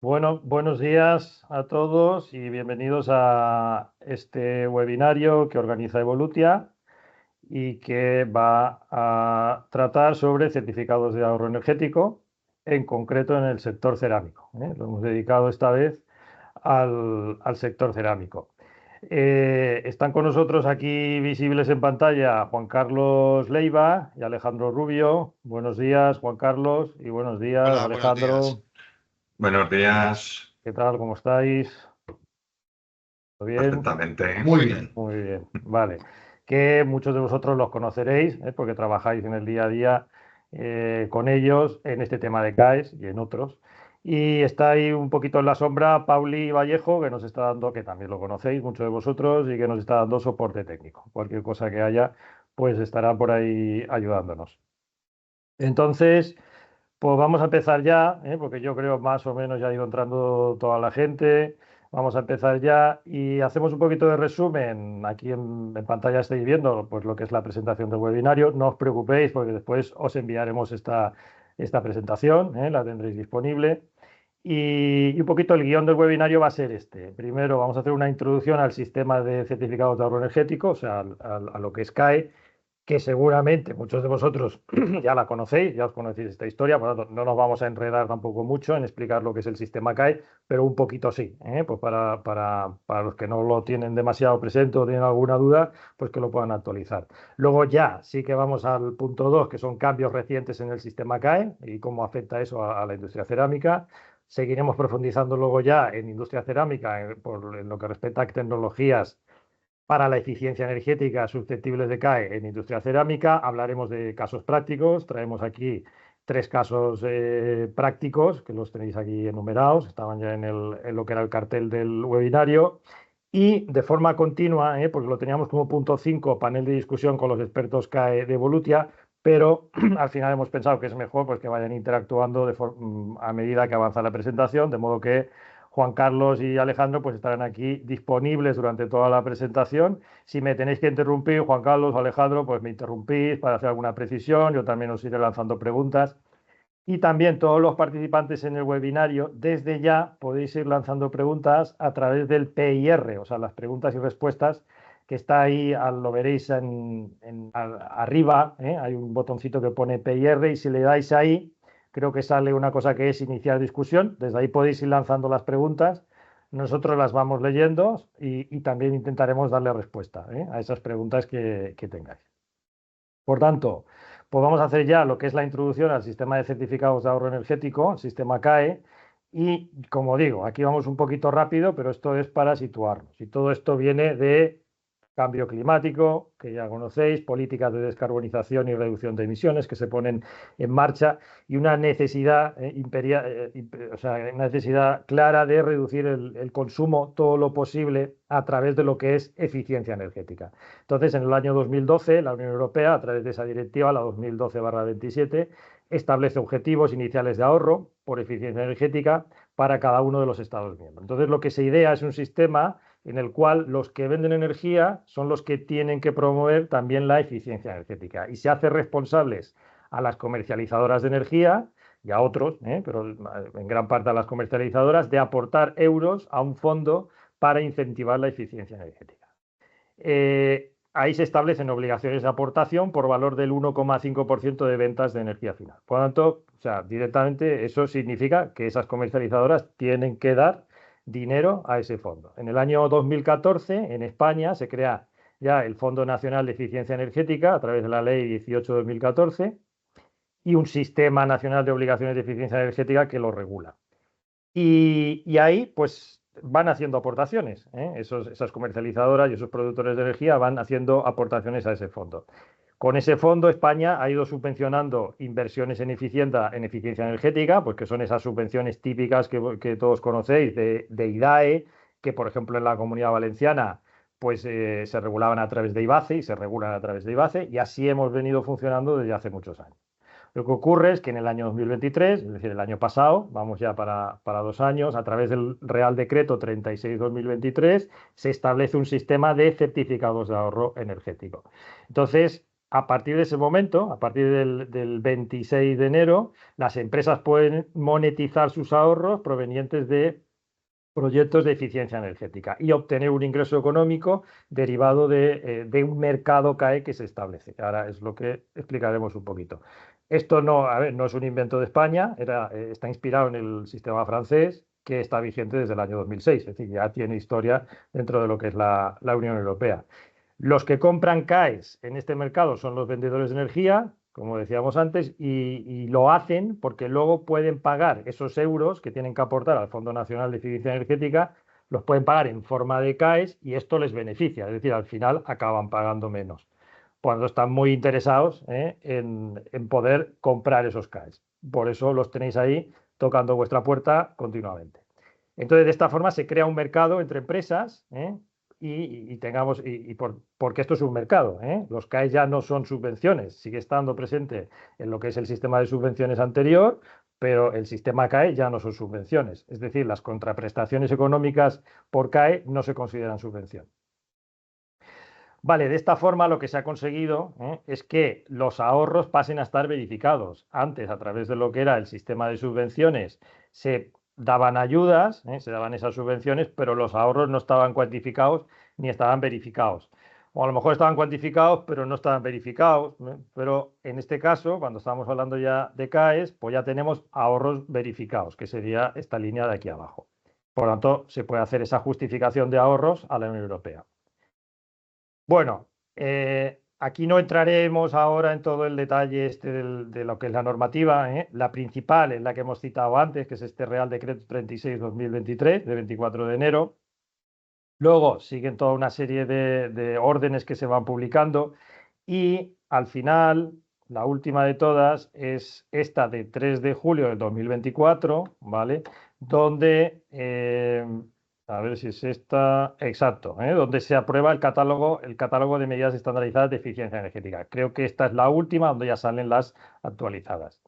Bueno, buenos días a todos y bienvenidos a este webinario que organiza Evolutia y que va a tratar sobre certificados de ahorro energético, en concreto en el sector cerámico. Lo hemos dedicado esta vez al sector cerámico. Están con nosotros aquí visibles en pantalla Juan Carlos Leiva y Alejandro Rubio. Buenos días, Juan Carlos, y buenos días, Hola, buenos Alejandro. días. Buenos días. ¿Qué tal? ¿Cómo estáis? ¿Todo bien? Perfectamente. Muy bien. Muy bien, vale. Que muchos de vosotros los conoceréis, porque trabajáis en el día a día con ellos en este tema de CAES y en otros. Y está ahí un poquito en la sombra Pauli Vallejo, que nos está dando, que también lo conocéis, muchos de vosotros, y que nos está dando soporte técnico. Cualquier cosa que haya, pues estará por ahí ayudándonos. Entonces, pues vamos a empezar ya, porque yo creo más o menos ya ha ido entrando toda la gente. Vamos a empezar ya y hacemos un poquito de resumen. Aquí en pantalla estáis viendo pues, lo que es la presentación del webinario. No os preocupéis porque después os enviaremos esta presentación, la tendréis disponible. Y un poquito el guión del webinario va a ser este. Primero vamos a hacer una introducción al sistema de certificados de ahorro energético, o sea, a lo que es CAE, que seguramente muchos de vosotros ya la conocéis, ya os conocéis esta historia, por lo tanto no nos vamos a enredar tampoco mucho en explicar lo que es el sistema CAE, pero un poquito sí, pues para los que no lo tienen demasiado presente o tienen alguna duda, pues que lo puedan actualizar. Luego ya sí que vamos al punto 2, que son cambios recientes en el sistema CAE y cómo afecta eso a la industria cerámica. Seguiremos profundizando luego ya en industria cerámica, en lo que respecta a tecnologías para la eficiencia energética susceptibles de CAE en industria cerámica. Hablaremos de casos prácticos. Traemos aquí 3 casos prácticos que los tenéis aquí enumerados. Estaban ya en lo que era el cartel del webinario. Y de forma continua, porque lo teníamos como punto 5, panel de discusión con los expertos CAE de Evolutia, pero al final hemos pensado que es mejor pues, que vayan interactuando a medida que avanza la presentación, de modo que Juan Carlos y Alejandro pues estarán aquí disponibles durante toda la presentación. Si me tenéis que interrumpir, Juan Carlos o Alejandro, pues me interrumpís para hacer alguna precisión. Yo también os iré lanzando preguntas. Y también todos los participantes en el webinario, desde ya podéis ir lanzando preguntas a través del PIR, o sea, las preguntas y respuestas que está ahí, lo veréis arriba, hay un botoncito que pone PIR y si le dais ahí, creo que sale una cosa que es iniciar discusión. Desde ahí podéis ir lanzando las preguntas. Nosotros las vamos leyendo y también intentaremos darle respuesta a esas preguntas que tengáis. Por tanto, pues vamos a hacer ya lo que es la introducción al sistema de certificados de ahorro energético, el sistema CAE. Y como digo, aquí vamos un poquito rápido, pero esto es para situarnos. Y todo esto viene de cambio climático, que ya conocéis, políticas de descarbonización y reducción de emisiones que se ponen en marcha y una necesidad, o sea, una necesidad clara de reducir el consumo todo lo posible a través de lo que es eficiencia energética. Entonces, en el año 2012, la Unión Europea, a través de esa directiva, la 2012/27, establece objetivos iniciales de ahorro por eficiencia energética para cada uno de los Estados miembros. Entonces, lo que se idea es un sistema en el cual los que venden energía son los que tienen que promover también la eficiencia energética y se hace responsables a las comercializadoras de energía y a otros, pero en gran parte a las comercializadoras, de aportar euros a un fondo para incentivar la eficiencia energética. Ahí se establecen obligaciones de aportación por valor del 1,5% de ventas de energía final. Por lo tanto, o sea, directamente eso significa que esas comercializadoras tienen que dar dinero a ese fondo. En el año 2014, en España, se crea ya el Fondo Nacional de Eficiencia Energética a través de la Ley 18/2014 y un Sistema Nacional de Obligaciones de Eficiencia Energética que lo regula. Y ahí, pues, van haciendo aportaciones. Esas comercializadoras y esos productores de energía van haciendo aportaciones a ese fondo. Con ese fondo, España ha ido subvencionando inversiones en eficiencia energética, pues que son esas subvenciones típicas que todos conocéis de IDAE, que por ejemplo en la Comunidad Valenciana pues se regulaban a través de IBACE y se regulan a través de IBACE, y así hemos venido funcionando desde hace muchos años. Lo que ocurre es que en el año 2023, es decir, el año pasado, vamos ya para 2 años, a través del Real Decreto 36/2023, se establece un sistema de certificados de ahorro energético. Entonces, a partir de ese momento, a partir del 26 de enero, las empresas pueden monetizar sus ahorros provenientes de proyectos de eficiencia energética y obtener un ingreso económico derivado de un mercado CAE que se establece. Ahora es lo que explicaremos un poquito. Esto no, a ver, no es un invento de España, está inspirado en el sistema francés que está vigente desde el año 2006, es decir, ya tiene historia dentro de lo que es la Unión Europea. Los que compran CAEs en este mercado son los vendedores de energía, como decíamos antes, y lo hacen porque luego pueden pagar esos euros que tienen que aportar al Fondo Nacional de Eficiencia Energética, los pueden pagar en forma de CAEs y esto les beneficia, es decir, al final acaban pagando menos, cuando están muy interesados en poder comprar esos CAEs. Por eso los tenéis ahí tocando vuestra puerta continuamente. Entonces, de esta forma se crea un mercado entre empresas, porque esto es un mercado, Los CAE ya no son subvenciones, sigue estando presente en lo que es el sistema de subvenciones anterior, pero el sistema CAE ya no son subvenciones, es decir, las contraprestaciones económicas por CAE no se consideran subvención. Vale, de esta forma lo que se ha conseguido es que los ahorros pasen a estar verificados. Antes, a través de lo que era el sistema de subvenciones, se daban ayudas, se daban esas subvenciones, pero los ahorros no estaban cuantificados ni estaban verificados. O a lo mejor estaban cuantificados, pero no estaban verificados. Pero en este caso, cuando estamos hablando ya de CAEs, pues ya tenemos ahorros verificados, que sería esta línea de aquí abajo. Por lo tanto, se puede hacer esa justificación de ahorros a la Unión Europea. Bueno, aquí no entraremos ahora en todo el detalle de lo que es la normativa. La principal es la que hemos citado antes, que es este Real Decreto 36/2023, de 24 de enero. Luego siguen toda una serie de órdenes que se van publicando y al final, la última de todas es esta de 3 de julio del 2024, ¿vale? Donde a ver si es esta, exacto, donde se aprueba el catálogo de medidas estandarizadas de eficiencia energética. Creo que esta es la última donde ya salen las actualizadas.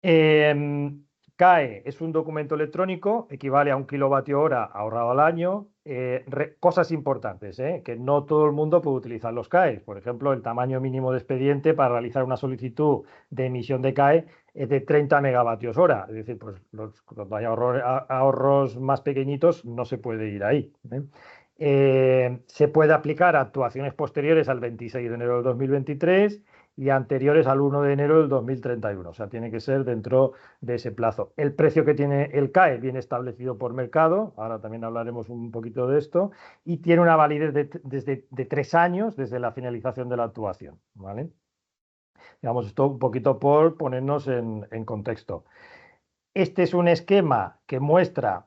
CAE es un documento electrónico, equivale a 1 kWh ahorrado al año. Cosas importantes, que no todo el mundo puede utilizar los CAE. Por ejemplo, el tamaño mínimo de expediente para realizar una solicitud de emisión de CAE es de 30 megavatios hora. Es decir, pues cuando hay ahorros más pequeñitos no se puede ir ahí. Se puede aplicar a actuaciones posteriores al 26 de enero del 2023 y anteriores al 1 de enero del 2031. O sea, tiene que ser dentro de ese plazo. El precio que tiene el CAE viene establecido por mercado, ahora también hablaremos un poquito de esto, y tiene una validez de 3 años desde la finalización de la actuación, ¿vale? Digamos, esto un poquito por ponernos en contexto. Este es un esquema que muestra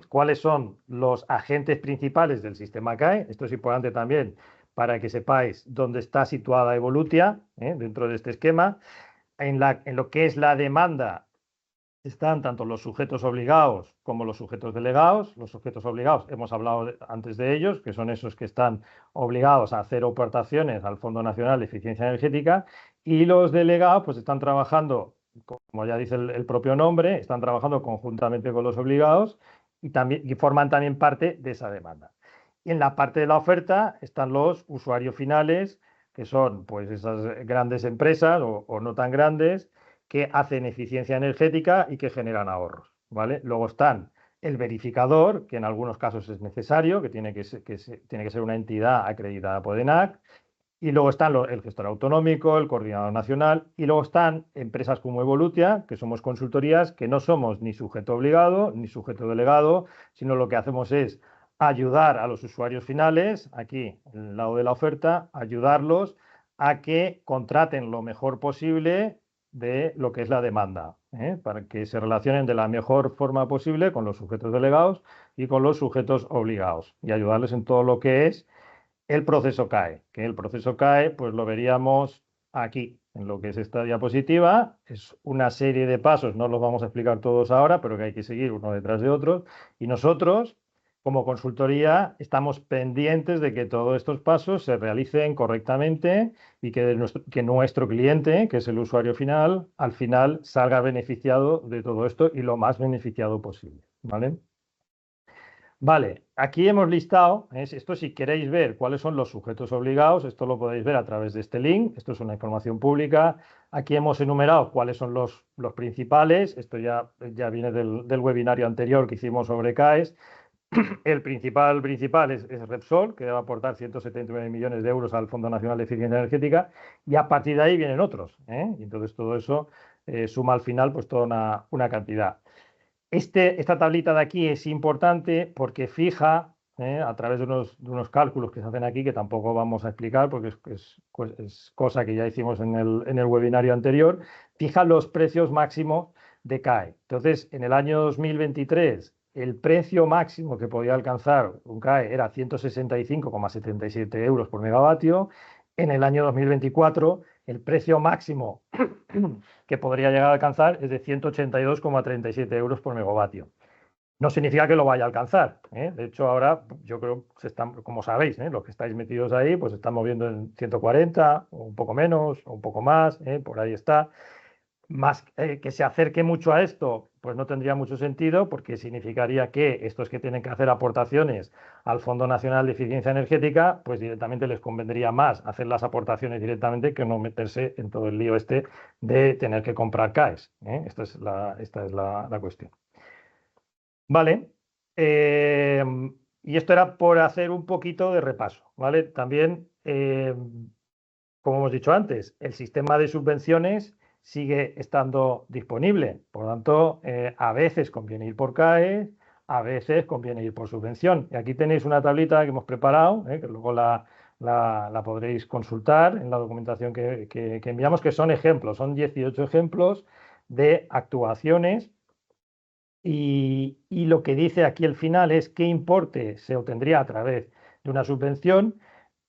cuáles son los agentes principales del sistema CAE. Esto es importante también para que sepáis dónde está situada Evolutia dentro de este esquema. En lo que es la demanda están tanto los sujetos obligados como los sujetos delegados. Los sujetos obligados, hemos hablado antes de ellos, que son esos que están obligados a hacer aportaciones al Fondo Nacional de Eficiencia Energética, y los delegados pues están trabajando, como ya dice el propio nombre, están trabajando conjuntamente con los obligados y forman también parte de esa demanda. Y en la parte de la oferta están los usuarios finales, que son pues esas grandes empresas o no tan grandes, que hacen eficiencia energética y que generan ahorros, ¿vale? Luego están el verificador, que en algunos casos es necesario, que tiene que ser una entidad acreditada por ENAC, y luego están el gestor autonómico, el coordinador nacional, y luego están empresas como Evolutia, que somos consultorías, que no somos ni sujeto obligado ni sujeto delegado, sino lo que hacemos es ayudar a los usuarios finales, aquí en el lado de la oferta, ayudarlos a que contraten lo mejor posible de lo que es la demanda, para que se relacionen de la mejor forma posible con los sujetos delegados y con los sujetos obligados, y ayudarles en todo lo que es el proceso CAE, que el proceso CAE pues lo veríamos aquí, en lo que es esta diapositiva. Es una serie de pasos, no los vamos a explicar todos ahora, pero que hay que seguir uno detrás de otro. Y nosotros, como consultoría, estamos pendientes de que todos estos pasos se realicen correctamente y que nuestro cliente, que es el usuario final, al final salga beneficiado de todo esto y lo más beneficiado posible, ¿vale? Vale, aquí hemos listado, esto si queréis ver cuáles son los sujetos obligados, esto lo podéis ver a través de este link, esto es una información pública. Aquí hemos enumerado cuáles son los principales, esto ya viene del webinario anterior que hicimos sobre CAES. El principal es Repsol, que va a aportar 179 millones de euros al Fondo Nacional de Eficiencia Energética, y a partir de ahí vienen otros, Y entonces todo eso suma al final pues toda una cantidad. Esta tablita de aquí es importante porque fija, a través de unos cálculos que se hacen aquí, que tampoco vamos a explicar porque es cosa que ya hicimos en el webinario anterior, fija los precios máximos de CAE. Entonces, en el año 2023, el precio máximo que podía alcanzar un CAE era 165,77 euros por megavatio. En el año 2024, el precio máximo que podría llegar a alcanzar es de 182,37 euros por megavatio. No significa que lo vaya a alcanzar, ¿eh? De hecho, ahora yo creo que se están, como sabéis, los que estáis metidos ahí, pues se están moviendo en 140, o un poco menos, o un poco más, por ahí está. Más que se acerque mucho a esto, pues no tendría mucho sentido, porque significaría que estos que tienen que hacer aportaciones al Fondo Nacional de Eficiencia Energética, pues directamente les convendría más hacer las aportaciones directamente que no meterse en todo el lío este de tener que comprar CAES, ¿eh? Esta es la cuestión. Vale. Y esto era por hacer un poquito de repaso, ¿vale? También, como hemos dicho antes, el sistema de subvenciones sigue estando disponible. Por lo tanto, a veces conviene ir por CAE, a veces conviene ir por subvención. Y aquí tenéis una tablita que hemos preparado, que luego la podréis consultar en la documentación que enviamos, que son ejemplos, son 18 ejemplos de actuaciones. Y lo que dice aquí el final es qué importe se obtendría a través de una subvención.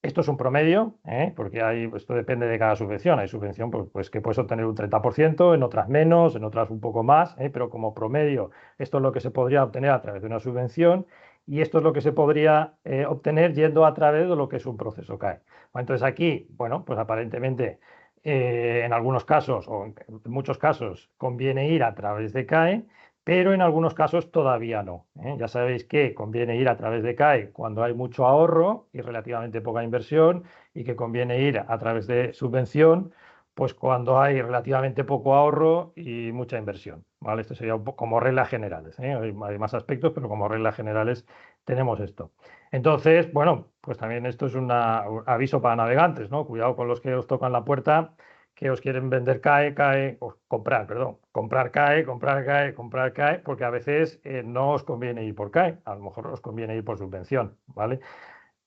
Esto es un promedio, porque esto depende de cada subvención. Hay subvención pues que puedes obtener un 30%, en otras menos, en otras un poco más, pero como promedio esto es lo que se podría obtener a través de una subvención, y esto es lo que se podría obtener yendo a través de lo que es un proceso CAE. Entonces aquí, bueno, pues aparentemente en algunos casos o en muchos casos conviene ir a través de CAE, pero en algunos casos todavía no. Ya sabéis que conviene ir a través de CAE cuando hay mucho ahorro y relativamente poca inversión, y que conviene ir a través de subvención pues cuando hay relativamente poco ahorro y mucha inversión, ¿vale? Esto sería un poco como reglas generales, Hay más aspectos, pero como reglas generales tenemos esto. Entonces, bueno, pues también esto es un aviso para navegantes, ¿no? Cuidado con los que os tocan la puerta, que os quieren vender CAE, o comprar, perdón, comprar CAE, porque a veces no os conviene ir por CAE, a lo mejor os conviene ir por subvención, ¿vale?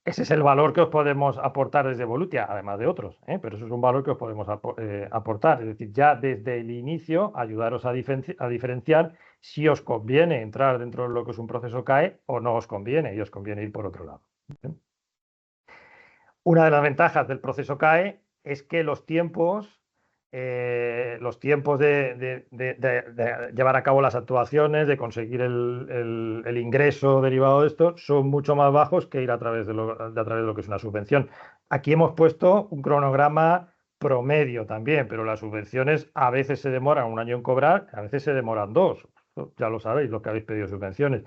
Ese es el valor que os podemos aportar desde Volutia, además de otros, pero eso es un valor que os podemos aportar. Es decir, ya desde el inicio ayudaros a diferenciar si os conviene entrar dentro de lo que es un proceso CAE o no os conviene, y os conviene ir por otro lado. Una de las ventajas del proceso CAE es que los tiempos de llevar a cabo las actuaciones, de conseguir el ingreso derivado de esto, son mucho más bajos que ir a través de lo que es una subvención. Aquí hemos puesto un cronograma promedio también, pero las subvenciones a veces se demoran un año en cobrar, a veces se demoran dos. Ya lo sabéis, los que habéis pedido subvenciones.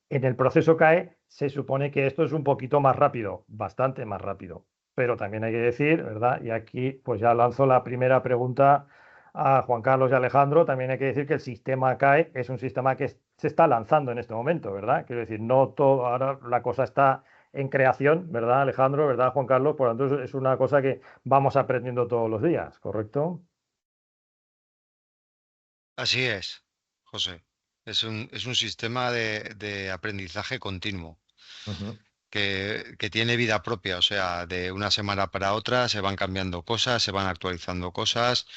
En el proceso CAE se supone que esto es un poquito más rápido, bastante más rápido. Pero también hay que decir, ¿verdad? Y aquí pues ya lanzo la primera pregunta a Juan Carlos y Alejandro. También hay que decir que el sistema CAE es un sistema que se está lanzando en este momento, ¿verdad? Quiero decir, no todo, ahora la cosa está en creación, ¿verdad, Alejandro? ¿Verdad, Juan Carlos? Por lo tanto, es una cosa que vamos aprendiendo todos los días, ¿correcto? Así es, José. Es un sistema de aprendizaje continuo Ujú. que tiene vida propia. O sea, de una semana para otra se van cambiando cosas, se van actualizando cosas,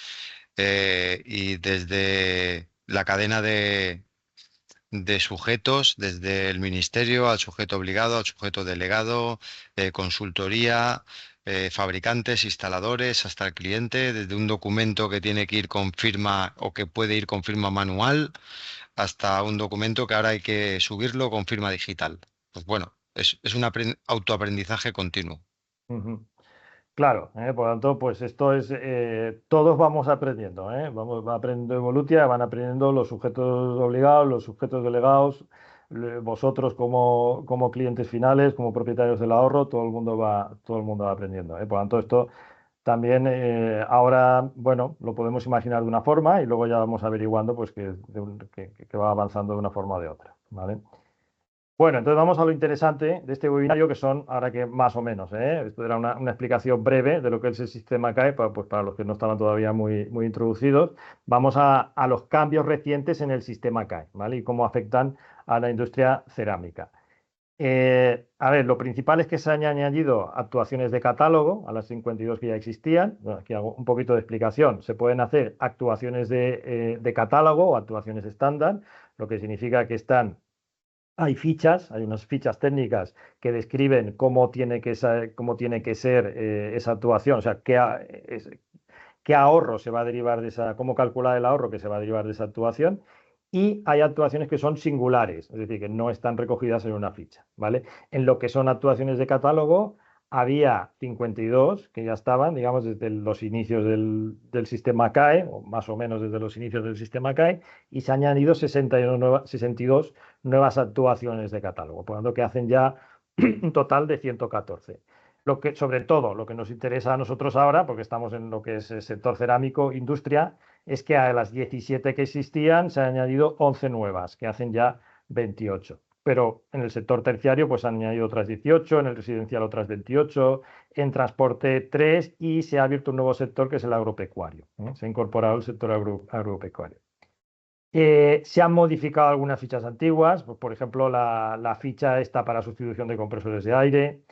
y desde la cadena de sujetos, desde el ministerio al sujeto obligado, al sujeto delegado, consultoría, fabricantes, instaladores, hasta el cliente, desde un documento que tiene que ir con firma o que puede ir con firma manual, hasta un documento que ahora hay que subirlo con firma digital. Pues bueno, es un autoaprendizaje continuo. Ujú. Claro, por lo tanto, pues esto es, todos vamos aprendiendo, va aprendiendo Evolutia, van aprendiendo los sujetos obligados, los sujetos delegados, vosotros como clientes finales, como propietarios del ahorro, todo el mundo va aprendiendo, ¿eh? Por lo tanto, esto también ahora, bueno, lo podemos imaginar de una forma y luego ya vamos averiguando pues que va avanzando de una forma o de otra, ¿vale? Bueno, entonces vamos a lo interesante de este webinario, que son, ahora que más o menos, esto era una explicación breve de lo que es el sistema CAE, pues para los que no estaban todavía muy introducidos. Vamos a los cambios recientes en el sistema CAE, ¿vale? Y cómo afectan a la industria cerámica. A ver, lo principal es que se han añadido actuaciones de catálogo a las 52 que ya existían. Bueno, aquí hago un poquito de explicación. Se pueden hacer actuaciones de catálogo o actuaciones estándar, lo que significa que hay fichas, hay unas fichas técnicas que describen cómo tiene que ser esa actuación, o sea, qué ahorro se va a derivar de esa, cómo calcular el ahorro que se va a derivar de esa actuación. Y hay actuaciones que son singulares, es decir, que no están recogidas en una ficha, ¿vale? En lo que son actuaciones de catálogo, había 52 que ya estaban, digamos, desde los inicios del sistema CAE, o más o menos desde los inicios del sistema CAE, y se han añadido 62 nuevas actuaciones de catálogo, por lo tanto, que hacen ya un total de 114. Sobre todo, lo que nos interesa a nosotros ahora, porque estamos en lo que es el sector cerámico, industria, es que a las 17 que existían se han añadido 11 nuevas, que hacen ya 28. Pero en el sector terciario pues han añadido otras 18, en el residencial otras 28, en transporte 3 y se ha abierto un nuevo sector que es el agropecuario. Se ha incorporado el sector agropecuario. Se han modificado algunas fichas antiguas, pues, por ejemplo, la ficha esta para sustitución de compresores de aire.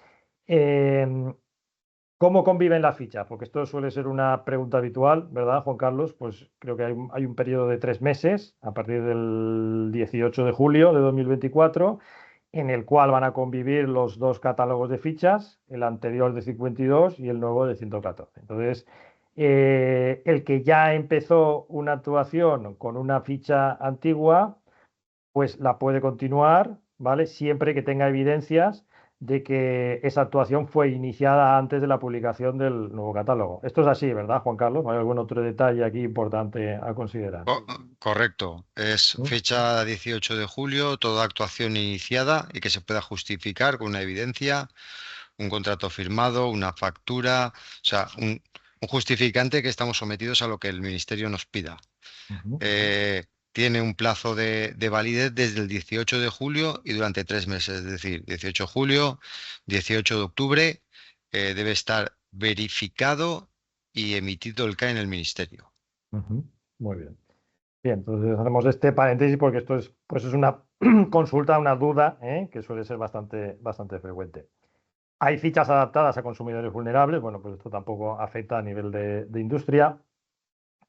¿Cómo conviven las fichas? Porque esto suele ser una pregunta habitual, ¿verdad, Juan Carlos? Pues creo que hay un periodo de 3 meses, a partir del 18 de julio de 2024, en el cual van a convivir los dos catálogos de fichas, el anterior de 52 y el nuevo de 114. Entonces, el que ya empezó una actuación con una ficha antigua, pues la puede continuar, ¿vale? Siempre que tenga evidencias de que esa actuación fue iniciada antes de la publicación del nuevo catálogo. Esto es así, ¿verdad, Juan Carlos? ¿Hay algún otro detalle aquí importante a considerar? Correcto. Es fecha 18 de julio, toda actuación iniciada y que se pueda justificar con una evidencia, un contrato firmado, una factura, o sea, un justificante que estamos sometidos a lo que el ministerio nos pida. Tiene un plazo de validez desde el 18 de julio y durante 3 meses, es decir, 18 de julio, 18 de octubre, debe estar verificado y emitido el CAE en el ministerio. Muy bien. Bien, entonces hacemos este paréntesis porque esto es, pues es una consulta, una duda, que suele ser bastante frecuente. Hay fichas adaptadas a consumidores vulnerables, bueno, pues esto tampoco afecta a nivel de industria.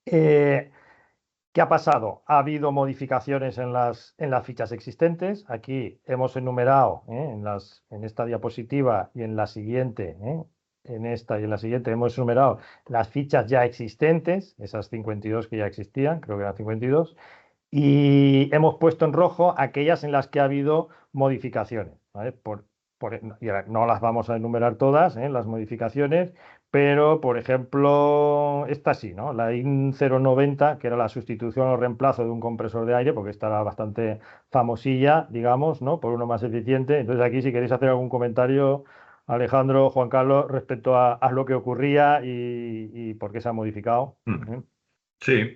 ¿Qué ha pasado? Ha habido modificaciones en las fichas existentes. Aquí hemos enumerado en esta diapositiva y en la siguiente, en esta y en la siguiente hemos enumerado las fichas ya existentes, esas 52 que ya existían, creo que eran 52, y hemos puesto en rojo aquellas en las que ha habido modificaciones, ¿vale? Y no las vamos a enumerar todas, las modificaciones, pero, por ejemplo, esta sí, ¿no? La IN 090, que era la sustitución o reemplazo de un compresor de aire, porque esta era bastante famosilla, digamos, ¿no? Por uno más eficiente. Entonces, aquí, si queréis hacer algún comentario, Alejandro, Juan Carlos, respecto a lo que ocurría y por qué se ha modificado. Sí,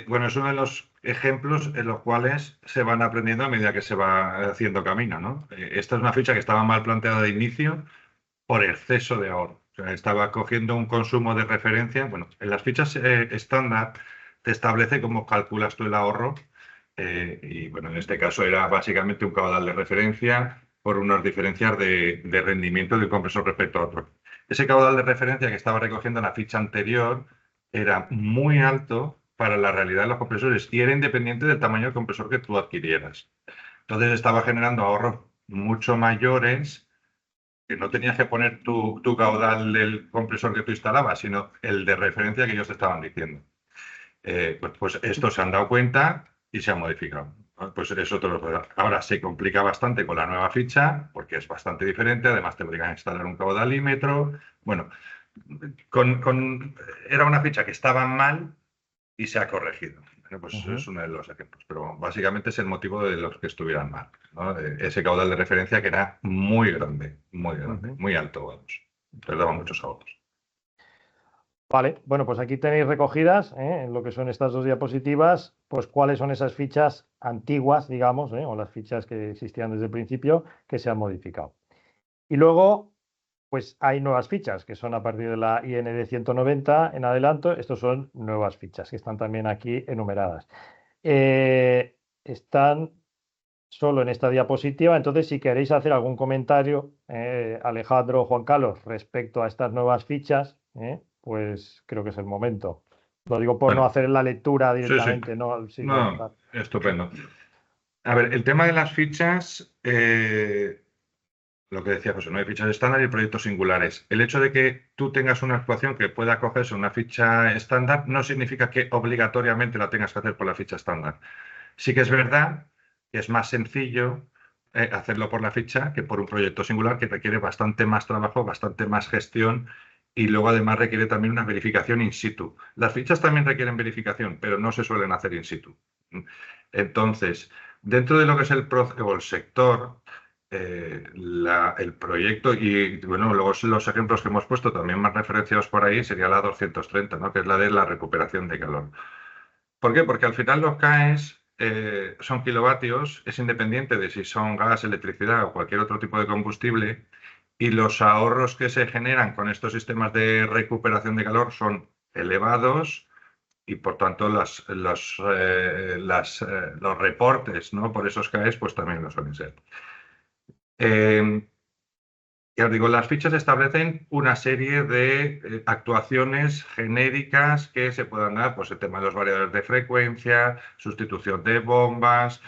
bueno, es uno de los ejemplos en los cuales se van aprendiendo a medida que se va haciendo camino, ¿no? Esta es una ficha que estaba mal planteada de inicio por exceso de ahorro. O sea, estaba cogiendo un consumo de referencia. Bueno, en las fichas estándar te establece cómo calculas tú el ahorro. Y bueno, en este caso era básicamente un caudal de referencia por unas diferencias de rendimiento de un compresor respecto a otro. Ese caudal de referencia que estaba recogiendo en la ficha anterior era muy alto para la realidad de los compresores y era independiente del tamaño del compresor que tú adquirieras. Entonces estaba generando ahorros mucho mayores, que no tenías que poner tu caudal del compresor que tú instalabas, sino el de referencia que ellos te estaban diciendo. Pues esto se han dado cuenta y se ha modificado. Pues eso ahora se complica bastante con la nueva ficha porque es bastante diferente. Además, te obligan a instalar un caudalímetro. Bueno, era una ficha que estaba mal y se ha corregido. Pues es uno de los ejemplos, pero básicamente es el motivo de los que estuvieran mal, ¿no? Ese caudal de referencia que era muy grande, muy alto, vamos. Les daba muchos ahorros. Vale, bueno, pues aquí tenéis recogidas, en lo que son estas dos diapositivas, pues cuáles son esas fichas antiguas, digamos, o las fichas que existían desde el principio que se han modificado. Y luego, pues hay nuevas fichas que son a partir de la IND 190 en adelanto. Estos son nuevas fichas que están también aquí enumeradas. Están solo en esta diapositiva, entonces si queréis hacer algún comentario, Alejandro o Juan Carlos, respecto a estas nuevas fichas, pues creo que es el momento. Lo digo por no hacer la lectura directamente. Sí. No, No, estupendo. A ver, el tema de las fichas, lo que decía José, no hay fichas estándar y proyectos singulares. El hecho de que tú tengas una actuación que pueda acogerse a una ficha estándar no significa que obligatoriamente la tengas que hacer por la ficha estándar. Sí que es verdad que es más sencillo hacerlo por la ficha que por un proyecto singular que requiere bastante más trabajo, bastante más gestión y luego además requiere también una verificación in situ. Las fichas también requieren verificación, pero no se suelen hacer in situ. Entonces, dentro de lo que es el sector, el proyecto y bueno, luego los ejemplos que hemos puesto también más referenciados por ahí sería la 230, ¿no? Que es la de la recuperación de calor. ¿Por qué? Porque al final los CAEs son kilovatios, es independiente de si son gas, electricidad o cualquier otro tipo de combustible, y los ahorros que se generan con estos sistemas de recuperación de calor son elevados y por tanto los reportes, ¿no? Por esos CAEs pues también lo suelen ser. Ya os digo, las fichas establecen una serie de actuaciones genéricas que se puedan dar, pues el tema de los variadores de frecuencia, sustitución de bombas,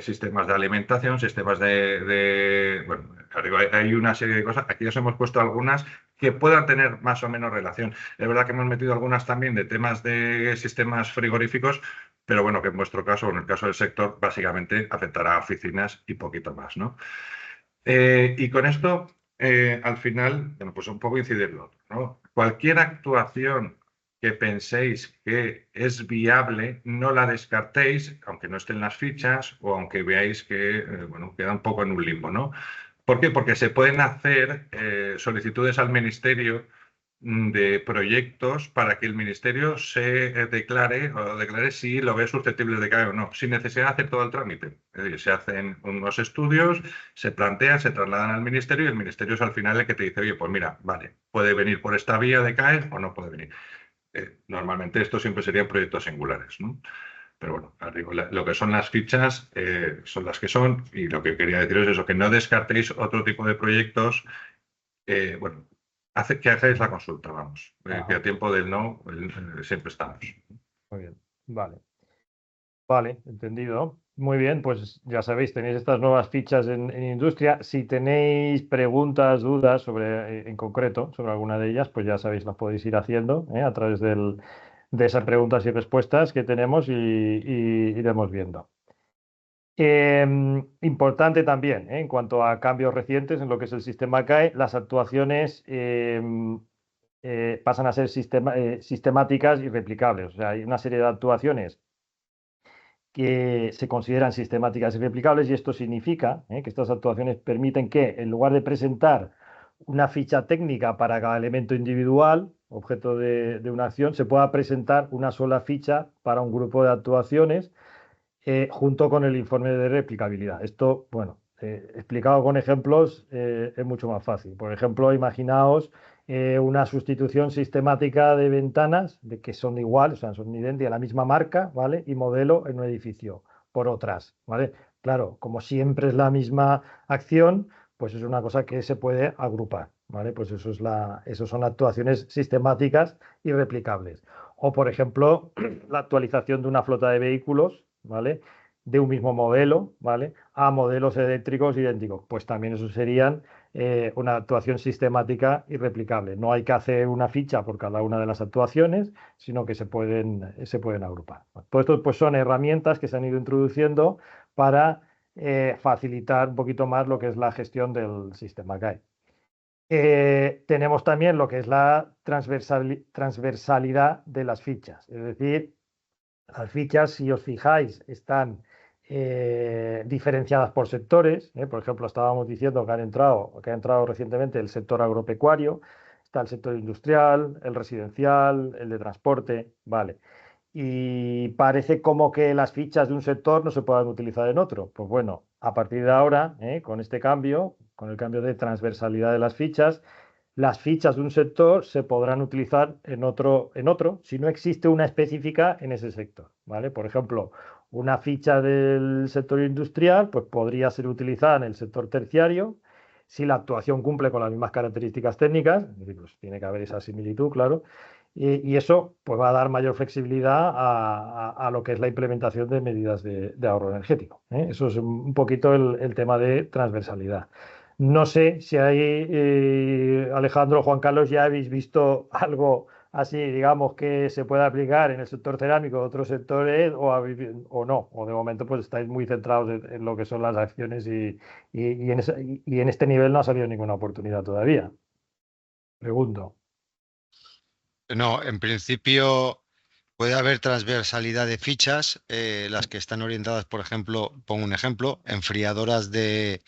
sistemas de alimentación, sistemas bueno, os digo, hay una serie de cosas. Aquí os hemos puesto algunas que puedan tener más o menos relación. Es verdad que hemos metido algunas también de temas de sistemas frigoríficos, pero bueno, que en vuestro caso, en el caso del sector, básicamente afectará a oficinas y poquito más, ¿no? Y con esto, al final, bueno, pues un poco incidirlo, ¿no? Cualquier actuación que penséis que es viable, no la descartéis, aunque no esté en las fichas o aunque veáis que, bueno, queda un poco en un limbo, ¿no? ¿Por qué? Porque se pueden hacer solicitudes al ministerio de proyectos para que el ministerio se declare si lo ve susceptible de caer o no, sin necesidad de hacer todo el trámite. Es decir, se hacen unos estudios, se plantean, se trasladan al ministerio y el ministerio es al final el que te dice, oye, pues mira, vale, puede venir por esta vía de caer o no puede venir. Normalmente esto siempre serían proyectos singulares, ¿no? Pero bueno, digo, lo que son las fichas son las que son y lo que quería deciros es eso, que no descartéis otro tipo de proyectos. Bueno, que hagáis la consulta, vamos. Que a tiempo del no siempre estamos. Muy bien, vale, entendido. Muy bien, pues ya sabéis, tenéis estas nuevas fichas en industria. Si tenéis preguntas, dudas en concreto sobre alguna de ellas, pues ya sabéis, las podéis ir haciendo a través de esas preguntas y respuestas que tenemos y iremos viendo. Importante también, en cuanto a cambios recientes en lo que es el sistema CAE, las actuaciones pasan a ser sistemáticas y replicables. O sea, hay una serie de actuaciones que se consideran sistemáticas y replicables y esto significa que estas actuaciones permiten que, en lugar de presentar una ficha técnica para cada elemento individual, objeto de una acción, se pueda presentar una sola ficha para un grupo de actuaciones junto con el informe de replicabilidad. Esto, bueno, explicado con ejemplos es mucho más fácil. Por ejemplo, imaginaos una sustitución sistemática de ventanas de que son igual, o sea, son idénticas, la misma marca, ¿vale? Y modelo en un edificio por otras, ¿vale? Claro, como siempre es la misma acción, pues es una cosa que se puede agrupar, ¿vale? Pues eso son actuaciones sistemáticas y replicables. O, por ejemplo, la actualización de una flota de vehículos, ¿vale? De un mismo modelo, ¿vale? A modelos eléctricos idénticos. Pues también eso serían una actuación sistemática y replicable. No hay que hacer una ficha por cada una de las actuaciones, sino que se pueden agrupar. Todo esto pues, son herramientas que se han ido introduciendo para facilitar un poquito más lo que es la gestión del sistema CAE. Tenemos también lo que es la transversalidad de las fichas, es decir, Las fichas, si os fijáis, están diferenciadas por sectores. Por ejemplo, estábamos diciendo que ha entrado recientemente el sector agropecuario, está el sector industrial, el residencial, el de transporte, vale. Y parece como que las fichas de un sector no se puedan utilizar en otro. Pues bueno, a partir de ahora, con este cambio, con el cambio de transversalidad de las fichas de un sector se podrán utilizar en otro, si no existe una específica en ese sector, ¿vale? Por ejemplo, una ficha del sector industrial, pues podría ser utilizada en el sector terciario si la actuación cumple con las mismas características técnicas, es decir, pues tiene que haber esa similitud, claro, y eso pues va a dar mayor flexibilidad a lo que es la implementación de medidas de ahorro energético, ¿eh? Eso es un poquito el tema de transversalidad. No sé si ahí, Alejandro, Juan Carlos, ya habéis visto algo así, digamos, que se pueda aplicar en el sector cerámico, otros sectores, o no, o de momento pues estáis muy centrados en lo que son las acciones y en este nivel no ha salido ninguna oportunidad todavía. Pregunto. No, en principio puede haber transversalidad de fichas, las que están orientadas, por ejemplo, pongo un ejemplo, enfriadoras de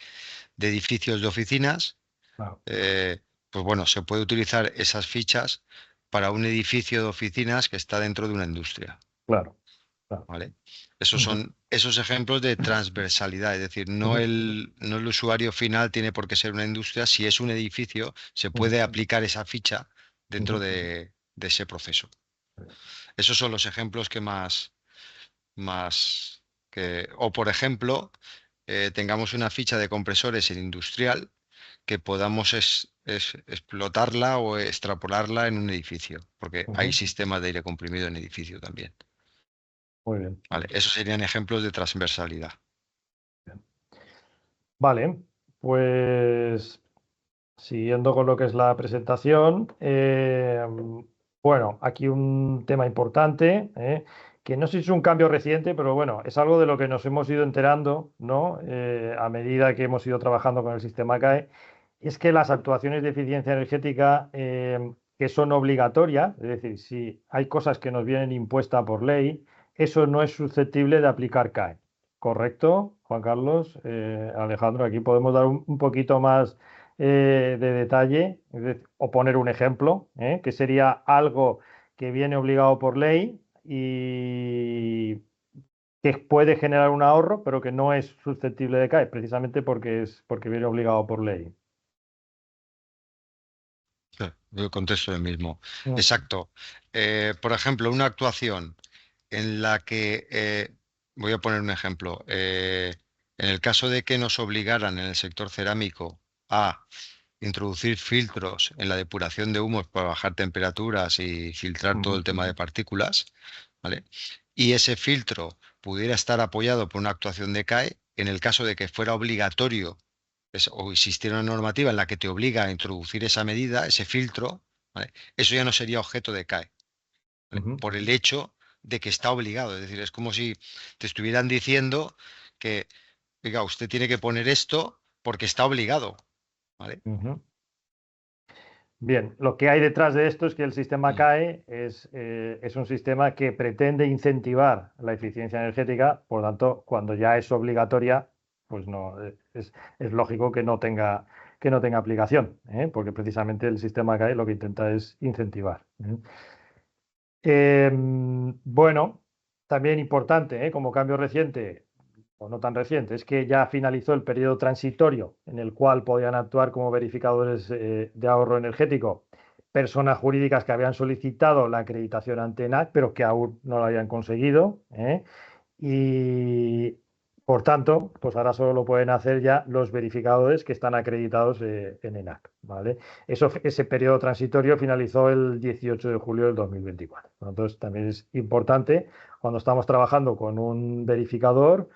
edificios de oficinas. Claro, Pues bueno, se puede utilizar esas fichas para un edificio de oficinas que está dentro de una industria, claro, claro. ¿vale? Esos Ujú, son esos ejemplos de transversalidad, es decir, ujú, no el usuario final tiene por qué ser una industria. Si es un edificio, se ujú, puede aplicar esa ficha dentro ujú. de ese proceso. Esos son los ejemplos que más o por ejemplo, tengamos una ficha de compresores en industrial que podamos explotarla o extrapolarla en un edificio, porque hay Ujú. sistemas de aire comprimido en edificio también. Muy bien. Vale, esos serían ejemplos de transversalidad. Vale, pues siguiendo con lo que es la presentación, bueno, aquí un tema importante, que no sé si es un cambio reciente, pero bueno, es algo de lo que nos hemos ido enterando, ¿no? A medida que hemos ido trabajando con el sistema CAE, es que las actuaciones de eficiencia energética que son obligatorias, es decir, si hay cosas que nos vienen impuestas por ley, eso no es susceptible de aplicar CAE. ¿Correcto, Juan Carlos? Alejandro, aquí podemos dar un poquito más de detalle, o poner un ejemplo, que sería algo que viene obligado por ley y que puede generar un ahorro, pero que no es susceptible de CAE, precisamente porque viene obligado por ley. Sí, el contexto es el mismo. Mm, Exacto. Por ejemplo, una actuación en la que, voy a poner un ejemplo, en el caso de que nos obligaran en el sector cerámico a introducir filtros en la depuración de humos para bajar temperaturas y filtrar todo ujú, el tema de partículas, ¿vale? Y ese filtro pudiera estar apoyado por una actuación de CAE, en el caso de que fuera obligatorio o existiera una normativa en la que te obliga a introducir esa medida, ese filtro, ¿vale? Eso ya no sería objeto de CAE, ¿vale? ujú, Por el hecho de que está obligado. Es decir, es como si te estuvieran diciendo que, oiga, usted tiene que poner esto porque está obligado, ¿vale? ujú. Bien, lo que hay detrás de esto es que el sistema Mm. CAE es un sistema que pretende incentivar la eficiencia energética, por lo tanto, cuando ya es obligatoria, pues no, es lógico que no tenga aplicación, porque precisamente el sistema CAE lo que intenta es incentivar. Bueno, también importante, como cambio reciente, o no tan reciente, es que ya finalizó el periodo transitorio en el cual podían actuar como verificadores de ahorro energético personas jurídicas que habían solicitado la acreditación ante ENAC, pero que aún no lo habían conseguido. Y por tanto, pues ahora solo lo pueden hacer ya los verificadores que están acreditados en ENAC, ¿vale? Ese periodo transitorio finalizó el 18 de julio del 2024. Entonces, también es importante cuando estamos trabajando con un verificador,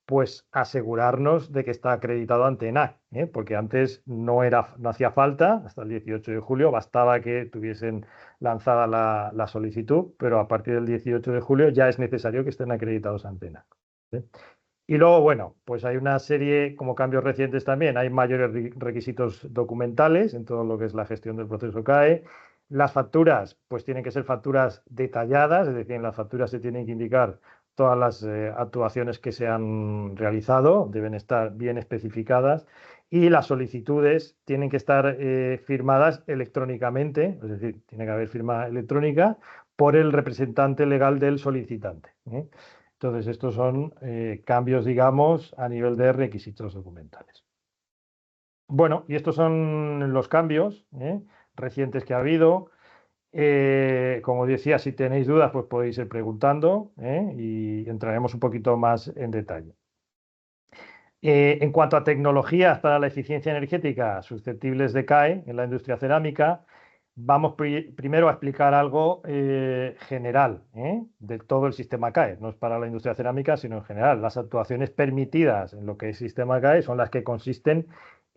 pues asegurarnos de que está acreditado ante ENAC, porque antes no hacía falta, hasta el 18 de julio, bastaba que tuviesen lanzada la solicitud, pero a partir del 18 de julio ya es necesario que estén acreditados ante ENAC. ¿Sí? Y luego, bueno, pues hay una serie, como cambios recientes también, hay mayores requisitos documentales en todo lo que es la gestión del proceso CAE. Las facturas, pues tienen que ser facturas detalladas, es decir, en las facturas se tienen que indicar todas las actuaciones que se han realizado, deben estar bien especificadas, y las solicitudes tienen que estar firmadas electrónicamente, es decir, tiene que haber firma electrónica por el representante legal del solicitante. Entonces, estos son cambios, digamos, a nivel de requisitos documentales. Bueno, y estos son los cambios recientes que ha habido. Como decía, si tenéis dudas, pues podéis ir preguntando y entraremos un poquito más en detalle. En cuanto a tecnologías para la eficiencia energética susceptibles de CAE en la industria cerámica, vamos primero a explicar algo general de todo el sistema CAE. No es para la industria cerámica, sino en general. Las actuaciones permitidas en lo que es sistema CAE son las que consisten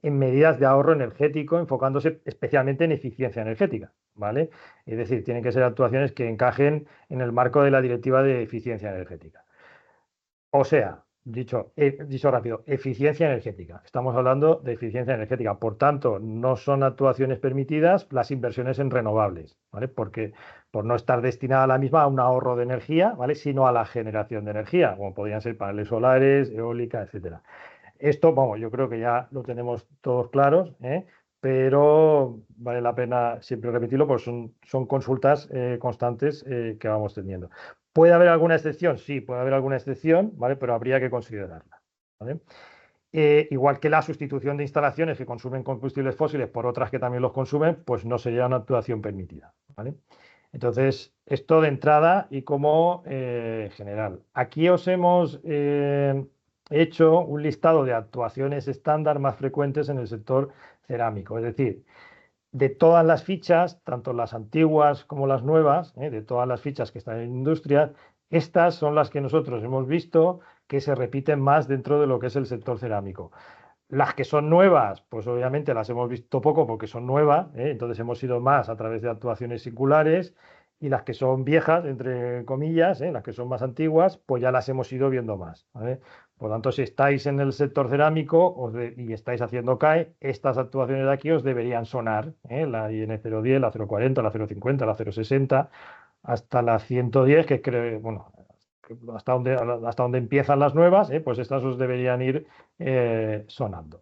en medidas de ahorro energético, enfocándose especialmente en eficiencia energética, ¿vale? Es decir, tienen que ser actuaciones que encajen en el marco de la Directiva de Eficiencia Energética. O sea, dicho rápido, eficiencia energética. Estamos hablando de eficiencia energética. Por tanto, no son actuaciones permitidas las inversiones en renovables, ¿vale? Porque por no estar destinada a la misma a un ahorro de energía, ¿vale? Sino a la generación de energía, como podrían ser paneles solares, eólica, etcétera. Esto, vamos, yo creo que ya lo tenemos todos claros, pero vale la pena siempre repetirlo, pues son consultas constantes que vamos teniendo. ¿Puede haber alguna excepción? Sí, puede haber alguna excepción, ¿vale? Pero habría que considerarla, ¿vale? Igual que la sustitución de instalaciones que consumen combustibles fósiles por otras que también los consumen, pues no sería una actuación permitida, ¿vale? Entonces, esto de entrada y como general. Aquí os hemos hecho un listado de actuaciones estándar más frecuentes en el sector cerámico, es decir, de todas las fichas, tanto las antiguas como las nuevas, de todas las fichas que están en industria, estas son las que nosotros hemos visto que se repiten más dentro de lo que es el sector cerámico. Las que son nuevas, pues obviamente las hemos visto poco porque son nuevas, entonces hemos ido más a través de actuaciones singulares, y las que son viejas, entre comillas, las que son más antiguas, pues ya las hemos ido viendo más, ¿vale? Por lo tanto, si estáis en el sector cerámico y estáis haciendo CAE, estas actuaciones de aquí os deberían sonar, la IN 010, la 040, la 050, la 060, hasta la 110, que creo, bueno, hasta donde empiezan las nuevas, pues estas os deberían ir sonando.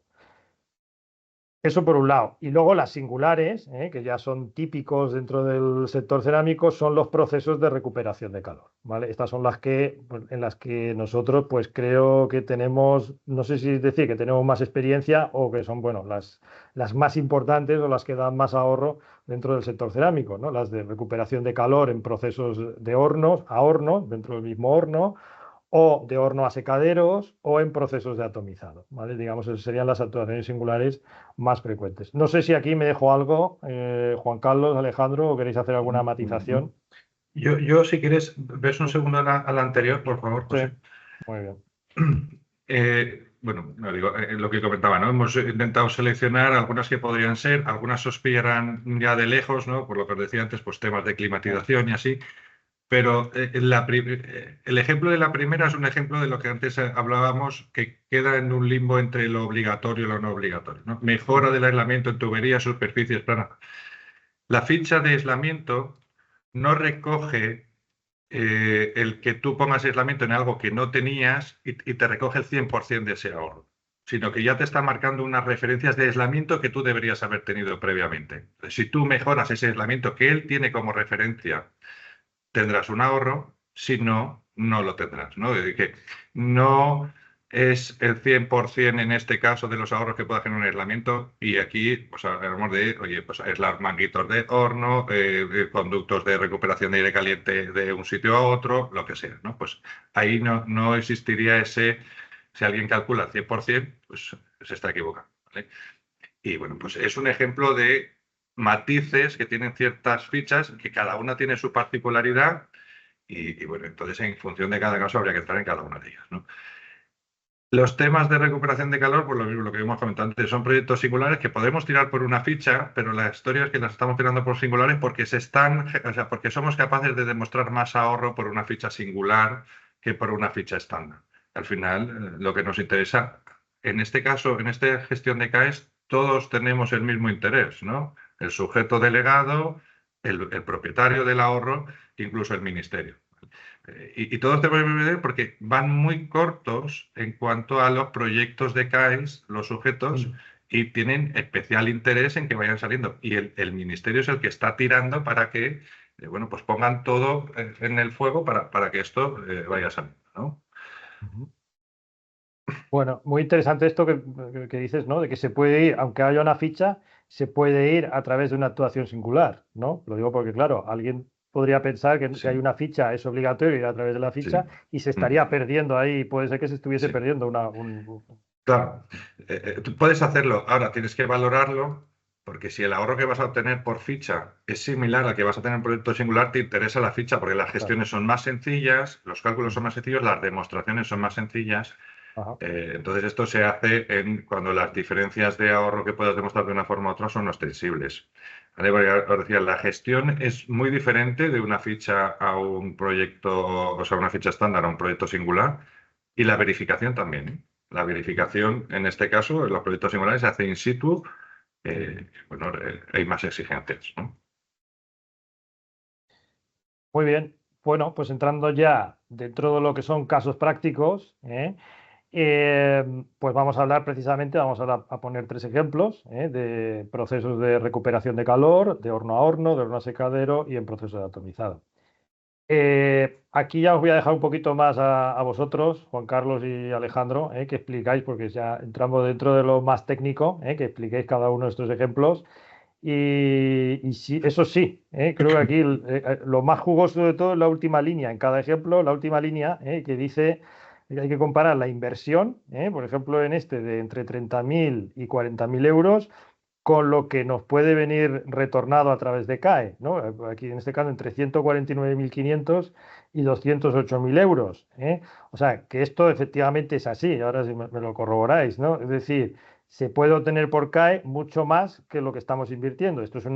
Eso por un lado. Y luego las singulares, que ya son típicos dentro del sector cerámico, son los procesos de recuperación de calor, ¿vale? Estas son las que, en las que nosotros, pues creo que tenemos, no sé si decir que tenemos más experiencia o que son, bueno, las más importantes o las que dan más ahorro dentro del sector cerámico, ¿no? Las de recuperación de calor en procesos de hornos a horno, dentro del mismo horno, o de horno a secaderos o en procesos de atomizado, ¿vale? Digamos, esas serían las actuaciones singulares más frecuentes. No sé si aquí me dejo algo, Juan Carlos, Alejandro, o queréis hacer alguna matización. Yo si quieres, ves un segundo a la anterior, por favor, José. Sí, muy bien. Bueno, no digo, lo que comentaba, ¿no? Hemos intentado seleccionar algunas que podrían ser, algunas suspiran ya de lejos, ¿no? Por lo que os decía antes, pues temas de climatización y así. Pero el ejemplo de la primera es un ejemplo de lo que antes hablábamos, que queda en un limbo entre lo obligatorio y lo no obligatorio, ¿no? Mejora del aislamiento en tuberías, superficies planas. La ficha de aislamiento no recoge el que tú pongas aislamiento en algo que no tenías y te recoge el 100% de ese ahorro, sino que ya te está marcando unas referencias de aislamiento que tú deberías haber tenido previamente. Si tú mejoras ese aislamiento que él tiene como referencia, tendrás un ahorro, si no, no lo tendrás, ¿no? Es decir, que no es el 100% en este caso de los ahorros que pueda generar un aislamiento, y aquí pues hablamos de, oye, pues aislar manguitos de horno, conductos de recuperación de aire caliente de un sitio a otro, lo que sea, ¿no? Pues ahí no existiría ese, si alguien calcula el 100%, pues se está equivocando, ¿vale? Y bueno, pues es un ejemplo de matices que tienen ciertas fichas, que cada una tiene su particularidad y bueno, entonces en función de cada caso habría que estar en cada una de ellas, ¿no? Los temas de recuperación de calor, pues lo mismo, lo que hemos comentado antes, son proyectos singulares que podemos tirar por una ficha, pero la historia es que las estamos tirando por singulares porque porque somos capaces de demostrar más ahorro por una ficha singular que por una ficha estándar. Al final, lo que nos interesa, en este caso, en esta gestión de CAEs, todos tenemos el mismo interés, ¿no? El sujeto delegado el propietario del ahorro, incluso el ministerio. Y todos tenemos que ver porque van muy cortos en cuanto a los proyectos de CAES, los sujetos, y tienen especial interés en que vayan saliendo. Y el ministerio es el que está tirando para que, bueno, pues pongan todo en el fuego para que esto vaya saliendo, ¿no? Bueno, muy interesante esto que dices, ¿no? De que se puede ir, aunque haya una ficha, se puede ir a través de una actuación singular, ¿no? Lo digo porque, claro, alguien podría pensar que hay una ficha, es obligatorio ir a través de la ficha y se estaría perdiendo ahí, puede ser que se estuviese perdiendo Claro, tú puedes hacerlo, ahora tienes que valorarlo, porque si el ahorro que vas a obtener por ficha es similar al que vas a tener en proyecto singular, te interesa la ficha, porque las gestiones son más sencillas, los cálculos son más sencillos, las demostraciones son más sencillas. Entonces esto se hace cuando las diferencias de ahorro que puedas demostrar de una forma u otra son ostensibles. ¿Vale? Porque os decía, la gestión es muy diferente de una ficha a un proyecto, o sea, una ficha estándar a un proyecto singular, y la verificación también, ¿eh? La verificación, en este caso, en los proyectos singulares se hace in situ. Bueno, hay más exigencias, ¿no? Muy bien. Bueno, pues entrando ya dentro de lo que son casos prácticos, pues vamos a hablar precisamente, vamos a poner 3 ejemplos de procesos de recuperación de calor, de horno a horno, de horno a secadero y en proceso de atomizado. Aquí ya os voy a dejar un poquito más a vosotros, Juan Carlos y Alejandro, que explicáis, porque ya entramos dentro de lo más técnico, que expliquéis cada uno de estos ejemplos. Y sí, eso sí, creo que aquí lo más jugoso de todo es la última línea. En cada ejemplo, la última línea que dice que hay que comparar la inversión, por ejemplo, en este de entre 30.000 y 40.000 euros, con lo que nos puede venir retornado a través de CAE, ¿no? Aquí en este caso entre 149.500 y 208.000 euros. O sea, que esto efectivamente es así, ahora si me lo corroboráis, ¿no? Es decir, se puede obtener por CAE mucho más que lo que estamos invirtiendo. Esto es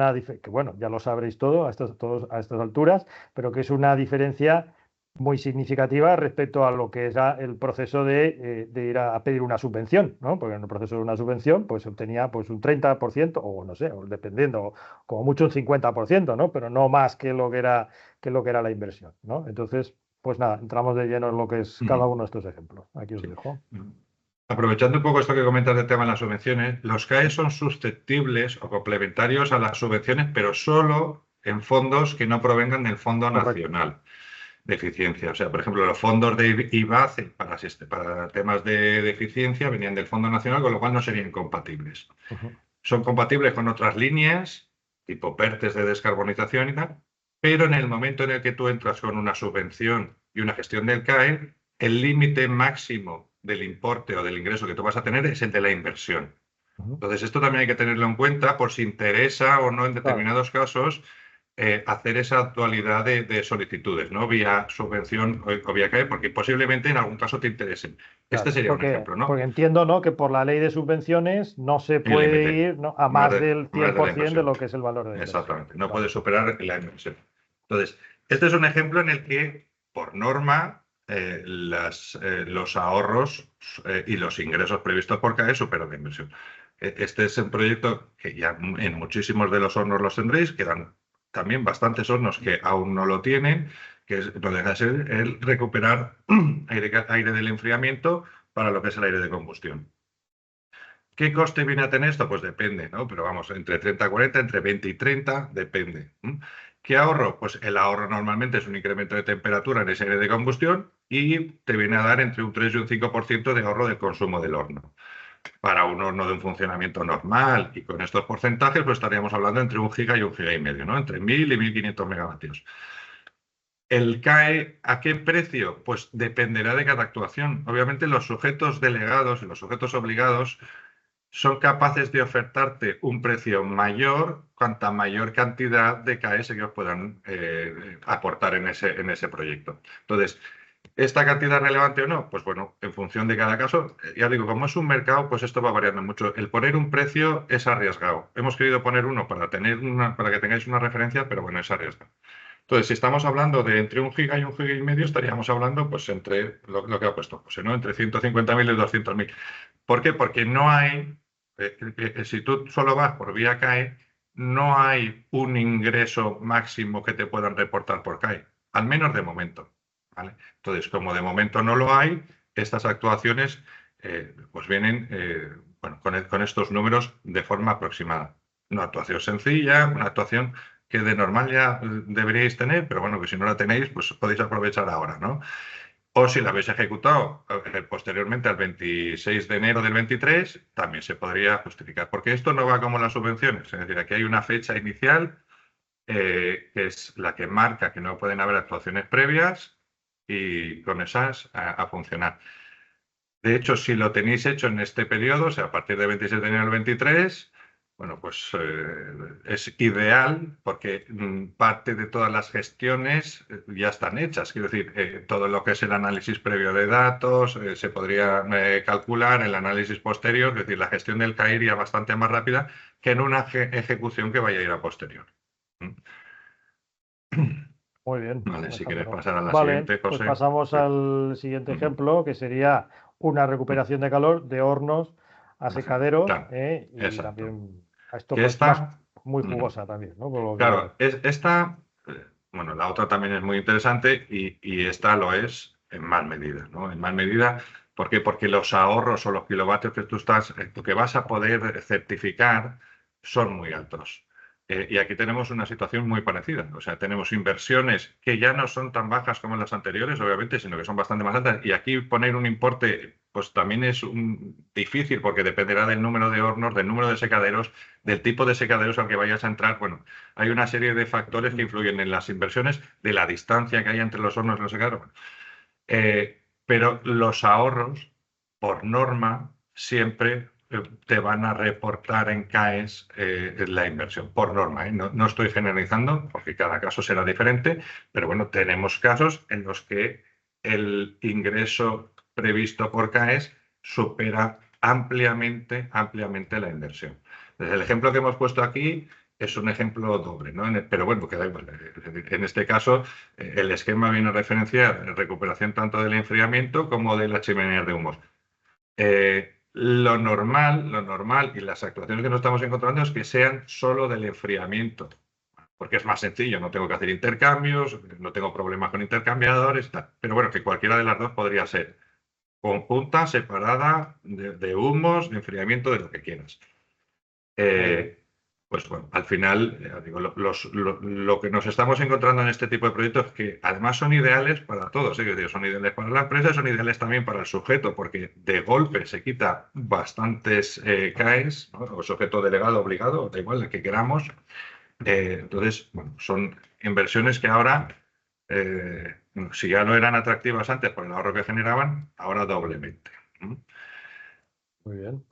que bueno, ya lo sabréis todo todos a estas alturas, pero que es una diferencia muy significativa respecto a lo que es el proceso de ir a pedir una subvención, ¿no? Porque en el proceso de una subvención pues se obtenía pues un 30% o no sé, o dependiendo, como mucho un 50%, ¿no? Pero no más que lo que era la inversión, ¿no? Entonces, pues nada, entramos de lleno en lo que es cada uno de estos ejemplos. Aquí os dejo. Aprovechando un poco esto que comentas del tema de las subvenciones, los CAE son susceptibles o complementarios a las subvenciones, pero solo en fondos que no provengan del Fondo Nacional de Eficiencia. O sea, por ejemplo, los fondos de IBACE para temas de eficiencia venían del Fondo Nacional, con lo cual no serían compatibles. Son compatibles con otras líneas, tipo PERTES de descarbonización y tal, pero en el momento en el que tú entras con una subvención y una gestión del CAE, el límite máximo del importe o del ingreso que tú vas a tener es el de la inversión. Entonces, esto también hay que tenerlo en cuenta por si interesa o no en determinados casos hacer esa dualidad de solicitudes, ¿no? Vía subvención o vía CAE, porque posiblemente en algún caso te interesen. Este sería un ejemplo, ¿no? Porque entiendo, ¿no?, que por la ley de subvenciones no se puede ir, ¿no?, a más del 100% de lo que es el valor de la inversión. Exactamente, no puede superar la inversión. Entonces, este es un ejemplo en el que, por norma, los ahorros y los ingresos previstos por CAE superan la inversión. Este es un proyecto que ya en muchísimos de los hornos los tendréis, quedan también bastantes hornos que aún no lo tienen, que no deja de ser el recuperar aire del enfriamiento para lo que es el aire de combustión. ¿Qué coste viene a tener esto? Pues depende, ¿no? Pero vamos, entre 30 y 40, entre 20 y 30, depende. ¿Qué ahorro? Pues el ahorro normalmente es un incremento de temperatura en ese aire de combustión y te viene a dar entre un 3 y un 5% de ahorro del consumo del horno. Para un horno de un funcionamiento normal y con estos porcentajes, pues estaríamos hablando entre 1 giga y 1,5 giga, ¿no? Entre 1.000 y 1.500 megavatios. ¿El CAE a qué precio? Pues dependerá de cada actuación. Obviamente los sujetos delegados y los sujetos obligados son capaces de ofertarte un precio mayor cuanta mayor cantidad de KS que os puedan aportar en ese proyecto. Entonces, ¿esta cantidad es relevante o no? Pues bueno, en función de cada caso, ya digo, como es un mercado, pues esto va variando mucho. El poner un precio es arriesgado. Hemos querido poner uno para que tengáis una referencia, pero bueno, es arriesgado. Entonces, si estamos hablando de entre 1 giga y 1,5 giga, estaríamos hablando pues entre lo que ha puesto José, ¿no? Entre 150.000 y 200.000. ¿Por qué? Porque no hay, si tú solo vas por vía CAE, no hay un ingreso máximo que te puedan reportar por CAE, al menos de momento, ¿vale? Entonces, como de momento no lo hay, estas actuaciones pues vienen bueno, con estos números de forma aproximada. Una actuación sencilla, una actuación que de normal ya deberíais tener, pero bueno, que si no la tenéis, pues podéis aprovechar ahora, ¿no? O si la habéis ejecutado posteriormente al 26 de enero del 23, también se podría justificar, porque esto no va como las subvenciones, es decir, aquí hay una fecha inicial que es la que marca que no pueden haber actuaciones previas y con esas a funcionar. De hecho, si lo tenéis hecho en este periodo, o sea, a partir del 26 de enero del 23, bueno, pues es ideal porque parte de todas las gestiones ya están hechas. Quiero decir, todo lo que es el análisis previo de datos se podría calcular, el análisis posterior, es decir, la gestión del CAE iría bastante más rápida que en una ejecución que vaya a ir a posterior. Muy bien, Vale, si quieres Alejandro. pasar a la Vale, siguiente, pues José. pasamos al siguiente ejemplo, que sería una recuperación de calor de hornos a secaderos, Claro, y exacto. también a esto Que pues más esta, muy jugosa también, ¿no? Por lo que veo. claro, esta, bueno, la otra también es muy interesante y esta lo es en más medida, ¿no? En más medida, ¿por qué? Porque los ahorros o los kilovatios que tú estás, que vas a poder certificar son muy altos. Y aquí tenemos una situación muy parecida. O sea, tenemos inversiones que ya no son tan bajas como las anteriores, obviamente, sino que son bastante más altas. Y aquí poner un importe, pues también es difícil porque dependerá del número de hornos, del número de secaderos, del tipo de secaderos al que vayas a entrar. Bueno, hay una serie de factores que influyen en las inversiones, de la distancia que hay entre los hornos y los secaderos. Pero los ahorros, por norma, siempre te van a reportar en CAES la inversión, por norma. No, no estoy generalizando, porque cada caso será diferente, pero bueno, tenemos casos en los que el ingreso previsto por CAES supera ampliamente la inversión. Entonces, el ejemplo que hemos puesto aquí es un ejemplo doble, ¿no? Pero bueno, que da igual. En este caso, el esquema viene a referenciar recuperación tanto del enfriamiento como de las chimeneas de humos. Lo normal y las actuaciones que nos estamos encontrando es que sean solo del enfriamiento, porque es más sencillo, no tengo que hacer intercambios, no tengo problemas con intercambiadores, tal. Pero bueno, que cualquiera de las dos podría ser conjunta, separada, de humos, de enfriamiento, de lo que quieras. Pues bueno, al final, digo, lo que nos estamos encontrando en este tipo de proyectos es que además son ideales para todos, ¿eh? Digo, son ideales para la empresa, son ideales también para el sujeto, porque de golpe se quita bastantes CAEs, ¿no? O sujeto delegado obligado, da igual, el que queramos. Entonces, bueno, son inversiones que ahora, si ya no eran atractivas antes por el ahorro que generaban, ahora doblemente. Muy bien.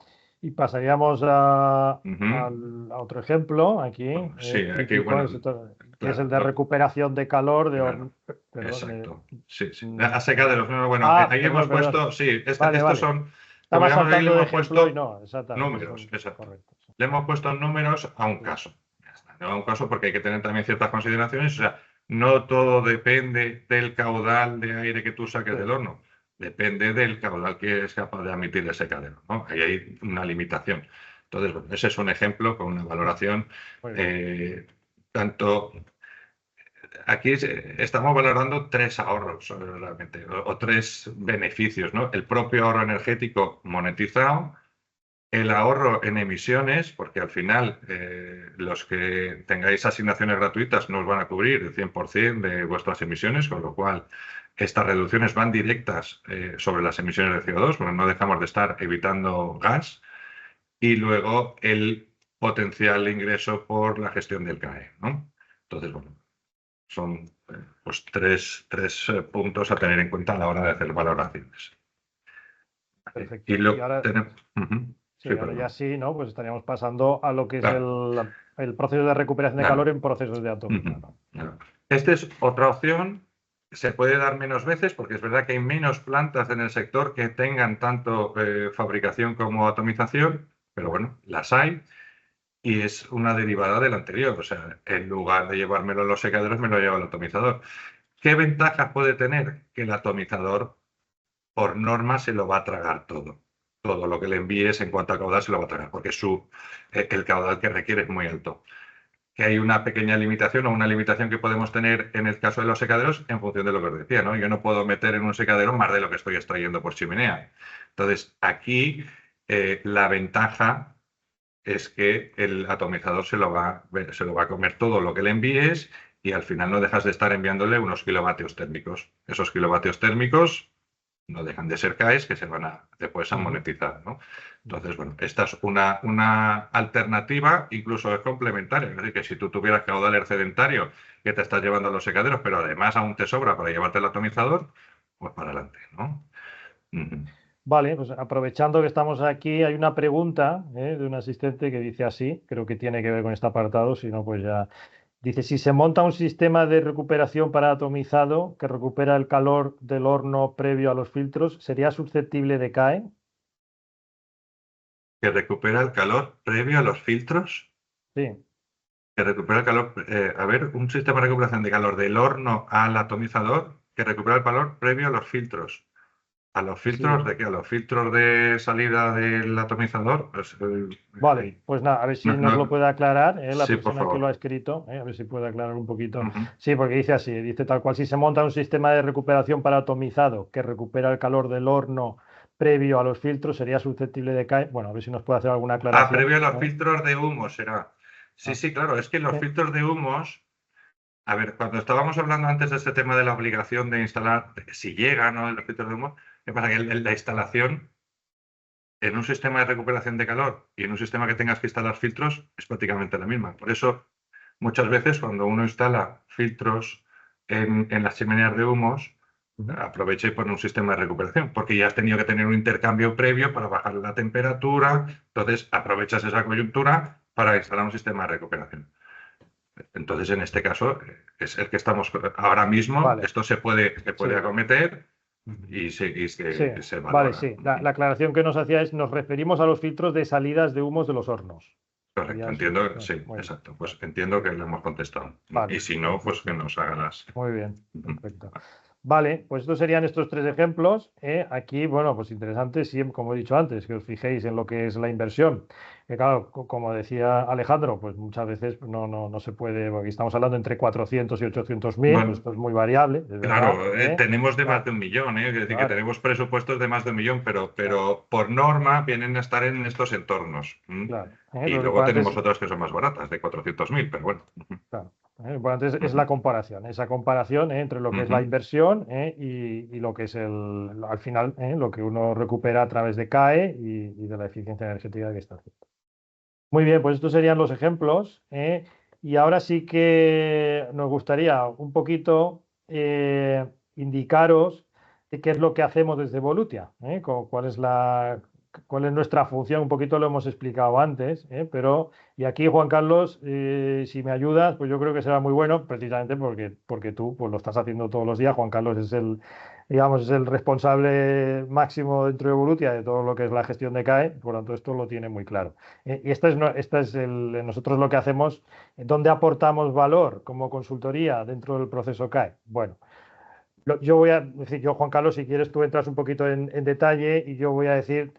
Y pasaríamos a Ujú. otro ejemplo aquí, Sí, aquí, típico del bueno, sector, que es el claro, de recuperación de calor de claro, horno. Perdón. exacto. Sí, sí. Mm, A secaderos. No, bueno, ahí hemos perdón, perdón. puesto, sí, Vale, estos vale. son, como Estaba digamos, ahí le saltando de hemos ejemplo y puesto no, exactamente, números, son exacto. correctos. Le hemos puesto números a un Sí, caso. Ya está. No a un caso porque hay que tener también ciertas consideraciones. O sea, no todo depende del caudal de aire que tú saques sí, del horno. Depende del caudal que es capaz de admitir ese secadero, ¿no? Ahí hay una limitación. Entonces, bueno, ese es un ejemplo con una valoración muy bien. tanto aquí estamos valorando tres ahorros realmente, o tres beneficios, ¿no? El propio ahorro energético monetizado, el ahorro en emisiones, porque al final los que tengáis asignaciones gratuitas no os van a cubrir el 100% de vuestras emisiones, con lo cual estas reducciones van directas sobre las emisiones de CO2, porque no dejamos de estar evitando gas, y luego el potencial ingreso por la gestión del CAE, ¿no? Entonces, bueno, son pues tres puntos a tener en cuenta a la hora de hacer valoraciones. Y Perfecto. Y lo ahora, tenemos. sí, Sí, ahora ya perdón. sí, ¿no? Pues estaríamos pasando a lo que es Claro, el proceso de recuperación de calor claro. en procesos de atómica, ¿no? Claro. Esta es otra opción. Se puede dar menos veces porque es verdad que hay menos plantas en el sector que tengan tanto fabricación como atomización, pero bueno, las hay. Y es una derivada del anterior. O sea, en lugar de llevármelo a los secadores, me lo llevo al atomizador. ¿Qué ventajas puede tener? Que el atomizador por norma se lo va a tragar todo. Todo lo que le envíes en cuanto a caudal se lo va a tragar, porque el caudal que requiere es muy alto. que hay una pequeña limitación o una limitación que podemos tener en el caso de los secaderos en función de lo que os decía, ¿no? Yo no puedo meter en un secadero más de lo que estoy extrayendo por chimenea. Entonces, aquí la ventaja es que el atomizador se lo va a comer todo lo que le envíes y al final no dejas de estar enviándole unos kilovatios térmicos. Esos kilovatios térmicos no dejan de ser CAEs que se van a después a monetizar, ¿no? Entonces, bueno, esta es una alternativa, incluso es complementaria. Es decir, que si tú tuvieras caudal excedentario que te estás llevando a los secaderos, pero además aún te sobra para llevarte el atomizador, pues para adelante, ¿no? Ujú. Vale, pues aprovechando que estamos aquí, hay una pregunta de un asistente que dice así, creo que tiene que ver con este apartado, si no, pues ya. Dice, si se monta un sistema de recuperación para atomizado que recupera el calor del horno previo a los filtros, ¿sería susceptible de CAE? Que recupera el calor previo a los filtros. Sí, Que recupera el calor. A ver, un sistema de recuperación de calor del horno al atomizador que recupera el calor previo a los filtros. ¿A los filtros sí. de qué? ¿A los filtros de salida del atomizador? Pues, Vale, pues nada, a ver si no, nos lo puede aclarar, la sí, por persona que lo ha favor. escrito, a ver si puede aclarar un poquito. Ujú. Sí, porque dice así, dice tal cual, si se monta un sistema de recuperación para atomizado que recupera el calor del horno previo a los filtros, ¿sería susceptible de CAE? Bueno, a ver si nos puede hacer alguna Ah, aclaración. previo a los filtros de humo será. Sí, Ah, sí, claro, es que los sí, filtros de humos, a ver, cuando estábamos hablando antes de este tema de la obligación de instalar, si llega, ¿no? Los filtros de humo, ¿qué pasa? Que la instalación en un sistema de recuperación de calor y en un sistema que tengas que instalar filtros es prácticamente la misma. Por eso, muchas veces cuando uno instala filtros en las chimeneas de humos, ujú, aprovecha y pone un sistema de recuperación, porque ya has tenido que tener un intercambio previo para bajar la temperatura, entonces aprovechas esa coyuntura para instalar un sistema de recuperación. Entonces, en este caso, es el que estamos ahora mismo, vale, esto se puede sí. acometer Ujú. y Sí, se vale, valora. sí. La aclaración que nos hacía es, nos referimos a los filtros de salidas de humos de los hornos. Correcto, Sería eso. entiendo, Bueno, sí, muy bien. exacto. Vale, Pues entiendo que le hemos contestado. Y vale, si no, pues que perfecto. nos haga las. Muy bien, Ujú. perfecto. Vale, pues estos serían estos tres ejemplos. Aquí, bueno, pues interesante, siempre, como he dicho antes, que os fijéis en lo que es la inversión. Que claro, como decía Alejandro, pues muchas veces no se puede, porque estamos hablando entre 400 y 800.000, pues Bueno, esto es muy variable, es verdad. claro, tenemos de más Claro, de un millón, ¿eh? Es decir, que claro, tenemos presupuestos de más de un millón, claro, pero por norma vienen a estar en estos entornos. claro. Y Lo luego importante tenemos es, otras que son más baratas, de 400.000, pero bueno. claro, lo importante es Ujú. la comparación, esa comparación entre lo que es la Ujú. inversión y lo que es al final, lo que uno recupera a través de CAE y de la eficiencia energética que está haciendo. Muy bien, pues estos serían los ejemplos. Y ahora sí que nos gustaría un poquito indicaros de qué es lo que hacemos desde Volutia, cuál es nuestra función. Un poquito lo hemos explicado antes, pero y aquí Juan Carlos, si me ayudas, pues yo creo que será muy bueno, precisamente porque tú pues lo estás haciendo todos los días. Juan Carlos es digamos, es el responsable máximo dentro de Volutia de todo lo que es la gestión de CAE, por lo tanto esto lo tiene muy claro. Y nosotros lo que hacemos, ¿dónde aportamos valor como consultoría dentro del proceso CAE? Bueno, yo voy a decir, yo Juan Carlos, si quieres tú entras un poquito en detalle y yo voy a decir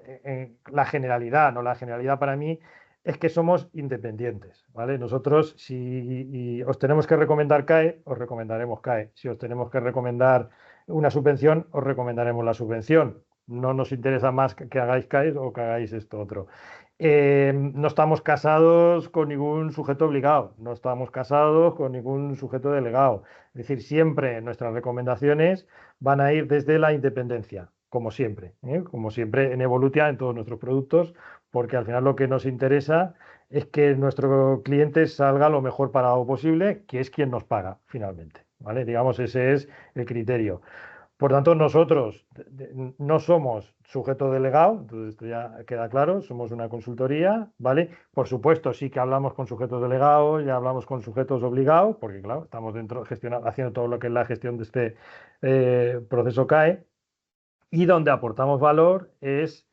la generalidad, ¿no? La generalidad para mí es que somos independientes, ¿vale? Nosotros, si os tenemos que recomendar CAE, os recomendaremos CAE. Si os tenemos que recomendar una subvención, os recomendaremos la subvención. No nos interesa más que hagáis CAE o que hagáis esto otro. No estamos casados con ningún sujeto obligado, no estamos casados con ningún sujeto delegado. Es decir, siempre nuestras recomendaciones van a ir desde la independencia, como siempre en Evolutia, en todos nuestros productos, porque al final lo que nos interesa es que nuestro cliente salga lo mejor parado posible, que es quien nos paga finalmente, ¿vale? Digamos, ese es el criterio. Por tanto, nosotros no somos sujeto delegado, entonces esto ya queda claro, somos una consultoría, ¿vale? Por supuesto, sí que hablamos con sujetos delegados, ya hablamos con sujetos obligados, porque claro, estamos dentro haciendo todo lo que es la gestión de este proceso CAE, y donde aportamos valor es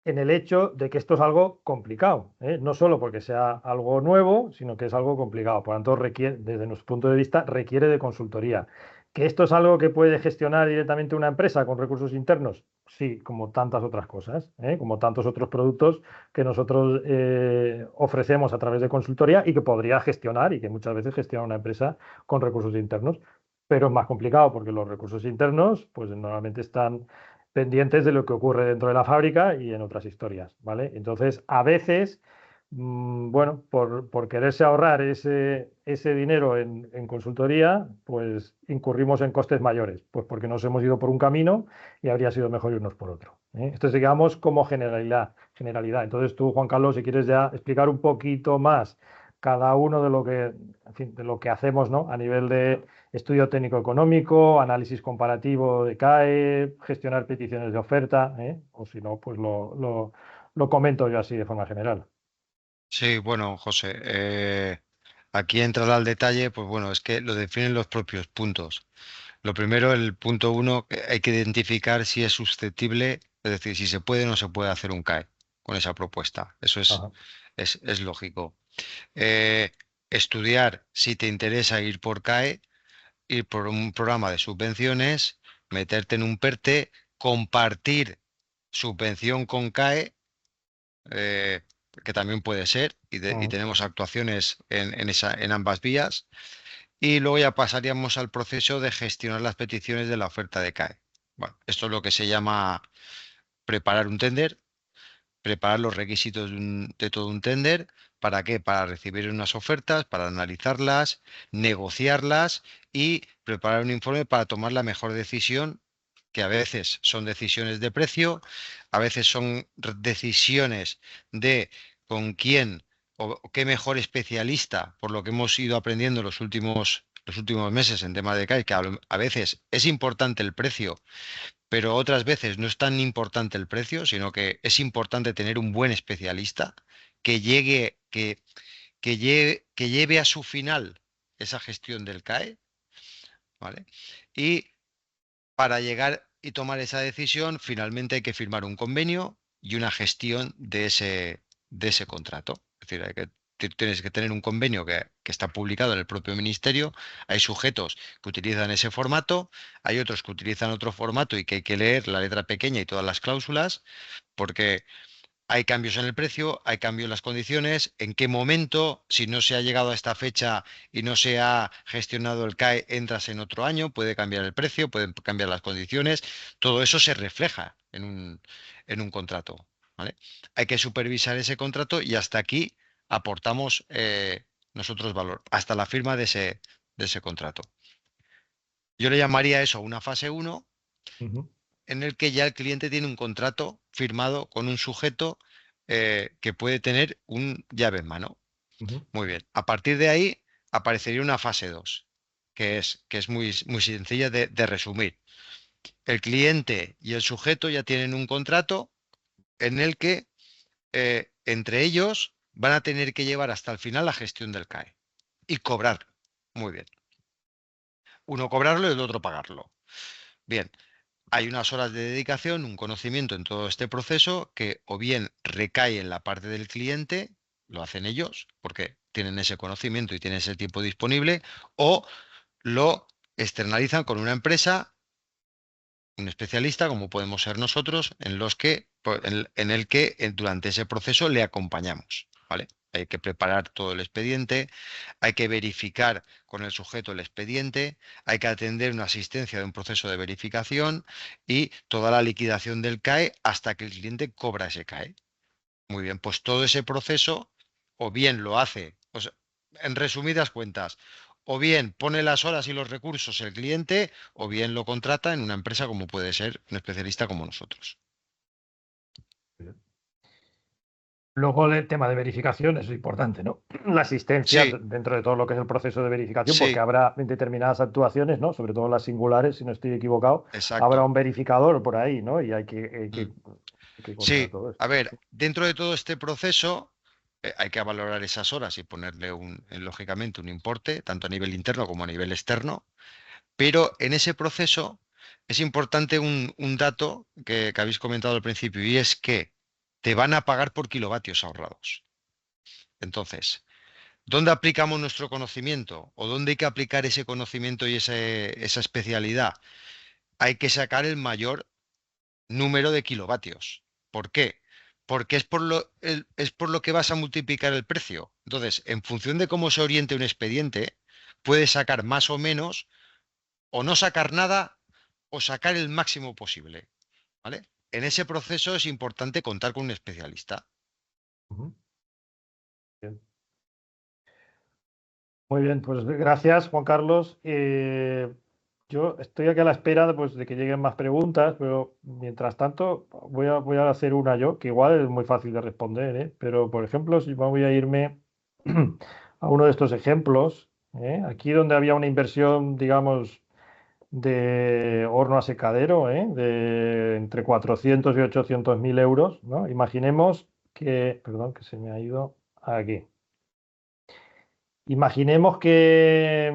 en el hecho de que esto es algo complicado, ¿eh? No solo porque sea algo nuevo, sino que es algo complicado. Por lo tanto, requiere, desde nuestro punto de vista, requiere de consultoría. ¿Que esto es algo que puede gestionar directamente una empresa con recursos internos? Sí, como tantas otras cosas, como tantos otros productos que nosotros ofrecemos a través de consultoría y que podría gestionar y que muchas veces gestiona una empresa con recursos internos. Pero es más complicado porque los recursos internos, pues normalmente están pendientes de lo que ocurre dentro de la fábrica y en otras historias, ¿vale? Entonces, a veces, bueno, por quererse ahorrar ese dinero en consultoría, pues incurrimos en costes mayores, pues porque nos hemos ido por un camino y habría sido mejor irnos por otro. Esto es, digamos, como generalidad. Entonces tú, Juan Carlos, si quieres ya explicar un poquito más cada uno de lo que, en fin, de lo que hacemos, ¿no? A nivel de estudio técnico económico, análisis comparativo de CAE, gestionar peticiones de oferta, o si no, pues lo comento yo así de forma general. Sí, bueno, José, aquí entrar al detalle, pues bueno, es que lo definen los propios puntos. Lo primero, el punto uno, que hay que identificar si es susceptible, es decir, si se puede o no se puede hacer un CAE con esa propuesta. Eso Ajá. es lógico. Eh, Estudiar si te interesa ir por CAE, ir por un programa de subvenciones, meterte en un PERTE, compartir subvención con CAE, eh, que también puede ser, y Mm. tenemos actuaciones en ambas vías. Y luego ya pasaríamos al proceso de gestionar las peticiones de la oferta de CAE. Bueno, esto es lo que se llama preparar un tender, preparar los requisitos de todo un tender. ¿Para qué? Para recibir unas ofertas, para analizarlas, negociarlas y preparar un informe para tomar la mejor decisión, que a veces son decisiones de precio, a veces son decisiones de con quién o qué mejor especialista, por lo que hemos ido aprendiendo los últimos meses en tema de CAE, que a veces es importante el precio, pero otras veces no es tan importante el precio, sino que es importante tener un buen especialista que llegue, que lleve a su final esa gestión del CAE, ¿vale? Y para llegar y tomar esa decisión, finalmente hay que firmar un convenio y una gestión de ese contrato. Es decir, tienes que tener un convenio que está publicado en el propio ministerio. Hay sujetos que utilizan ese formato, hay otros que utilizan otro formato y que hay que leer la letra pequeña y todas las cláusulas, porque hay cambios en el precio, hay cambios en las condiciones, en qué momento, si no se ha llegado a esta fecha y no se ha gestionado el CAE, entras en otro año, puede cambiar el precio, pueden cambiar las condiciones, todo eso se refleja en un contrato, ¿vale? Hay que supervisar ese contrato y hasta aquí aportamos nosotros valor, hasta la firma de ese contrato. Yo le llamaría eso una fase uno, Ujú, en el que ya el cliente tiene un contrato firmado con un sujeto que puede tener un llave en mano. ujú. Muy bien. A partir de ahí aparecería una fase 2, que es muy, muy sencilla de resumir. El cliente y el sujeto ya tienen un contrato en el que entre ellos van a tener que llevar hasta el final la gestión del CAE y cobrarlo. Muy bien. Uno cobrarlo y el otro pagarlo. Bien. Hay unas horas de dedicación, un conocimiento en todo este proceso que o bien recae en la parte del cliente, lo hacen ellos, porque tienen ese conocimiento y tienen ese tiempo disponible, o lo externalizan con una empresa, un especialista, como podemos ser nosotros, en los que, en el que durante ese proceso le acompañamos, ¿vale? Hay que preparar todo el expediente, hay que verificar con el sujeto el expediente, hay que atender una asistencia de un proceso de verificación y toda la liquidación del CAE hasta que el cliente cobra ese CAE. Muy bien, pues todo ese proceso o bien lo hace, o sea, en resumidas cuentas, o bien pone las horas y los recursos el cliente, o bien lo contrata en una empresa como puede ser un especialista como nosotros. Luego el tema de verificación, eso es importante, ¿no? La asistencia Sí, dentro de todo lo que es el proceso de verificación, porque sí, habrá en determinadas actuaciones, ¿no? Sobre todo las singulares, si no estoy equivocado, habrá exacto. un verificador por ahí, ¿no? Y Mm. hay que controlar Sí, todo esto. a ver, dentro de todo este proceso hay que valorar esas horas y ponerle lógicamente un importe, tanto a nivel interno como a nivel externo, pero en ese proceso es importante un dato que habéis comentado al principio y es que te van a pagar por kilovatios ahorrados. Entonces, ¿dónde aplicamos nuestro conocimiento o dónde hay que aplicar ese conocimiento y esa especialidad? Hay que sacar el mayor número de kilovatios. ¿Por qué? Porque es por lo que vas a multiplicar el precio. Entonces, en función de cómo se oriente un expediente, puedes sacar más o menos, o no sacar nada, o sacar el máximo posible. ¿Vale? En ese proceso es importante contar con un especialista. Bien. Muy bien, pues gracias, Juan Carlos. Yo estoy aquí a la espera de que lleguen más preguntas, pero mientras tanto voy a hacer una yo, que igual es muy fácil de responder, ¿eh? Pero, por ejemplo, si voy a irme a uno de estos ejemplos, ¿eh? Aquí donde había una inversión, digamos, de horno a secadero, ¿eh? De entre 400 y 800 mil euros, ¿no? Imaginemos que, perdón, que se me ha ido aquí. Imaginemos que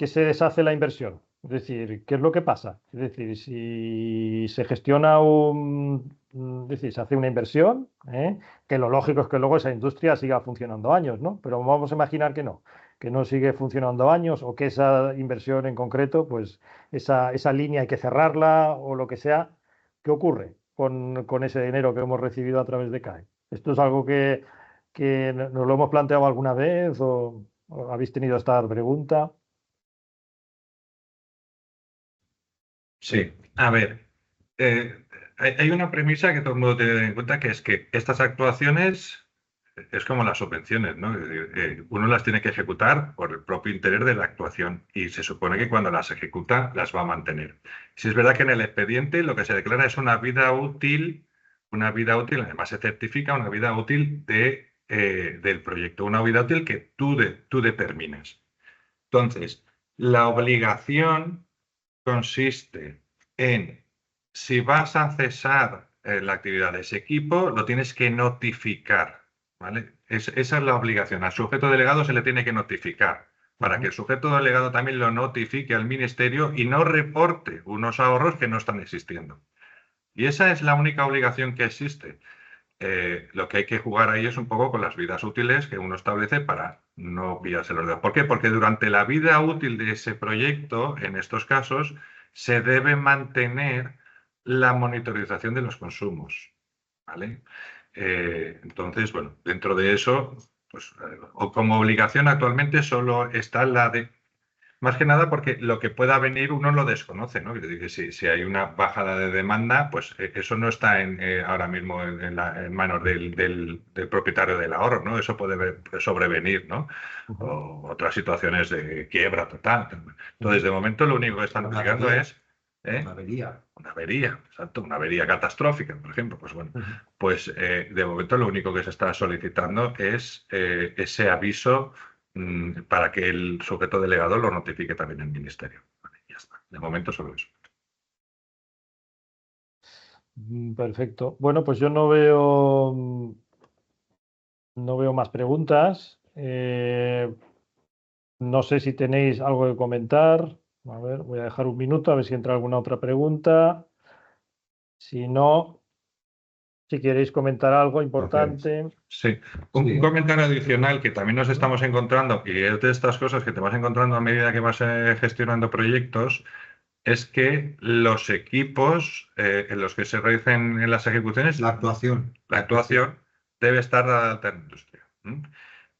se deshace la inversión. Es decir, ¿qué es lo que pasa? Es decir, si se gestiona es decir, se hace una inversión, ¿eh? Que lo lógico es que luego esa industria siga funcionando años, ¿no? Pero vamos a imaginar que no sigue funcionando años o que esa inversión en concreto, pues esa línea hay que cerrarla o lo que sea. ¿Qué ocurre con ese dinero que hemos recibido a través de CAE? Esto es algo que nos lo hemos planteado alguna vez o habéis tenido esta pregunta. Sí, a ver, hay una premisa que todo el mundo tiene que tener en cuenta, que es que estas actuaciones es como las subvenciones, ¿no? Es decir, uno las tiene que ejecutar por el propio interés de la actuación y se supone que cuando las ejecuta las va a mantener. Si es verdad que en el expediente lo que se declara es una vida útil, además se certifica una vida útil del proyecto, una vida útil que tú determinas. Entonces, la obligación consiste en, si vas a cesar la actividad de ese equipo, lo tienes que notificar, ¿vale? Esa es la obligación. Al sujeto delegado se le tiene que notificar para que el sujeto delegado también lo notifique al ministerio y no reporte unos ahorros que no están existiendo. Y esa es la única obligación que existe. Lo que hay que jugar ahí es un poco con las vidas útiles que uno establece para no pillarse los dedos. ¿Por qué? Porque durante la vida útil de ese proyecto, en estos casos, se debe mantener la monitorización de los consumos. ¿Vale? Entonces, bueno, dentro de eso, pues, o como obligación actualmente solo está la de más que nada porque lo que pueda venir uno lo desconoce, ¿no? Es decir, si hay una bajada de demanda, pues eso no está ahora mismo en manos del propietario del ahorro, ¿no? Eso puede sobrevenir, ¿no? O otras situaciones de quiebra total. Entonces, de momento lo único que están notificando es una avería. Una avería, exacto, una avería catastrófica, por ejemplo. Pues bueno, pues de momento lo único que se está solicitando es ese aviso para que el sujeto delegado lo notifique también al ministerio. Vale, ya está. De momento solo eso. Perfecto. Bueno, pues yo no veo más preguntas. No sé si tenéis algo que comentar. A ver, voy a dejar un minuto a ver si entra alguna otra pregunta. Si no, si queréis comentar algo importante. Sí, un comentario adicional que también nos estamos encontrando, y es de estas cosas que te vas encontrando a medida que vas gestionando proyectos, es que los equipos en los que se realicen en las ejecuciones, La actuación debe estar dada de alta en industria.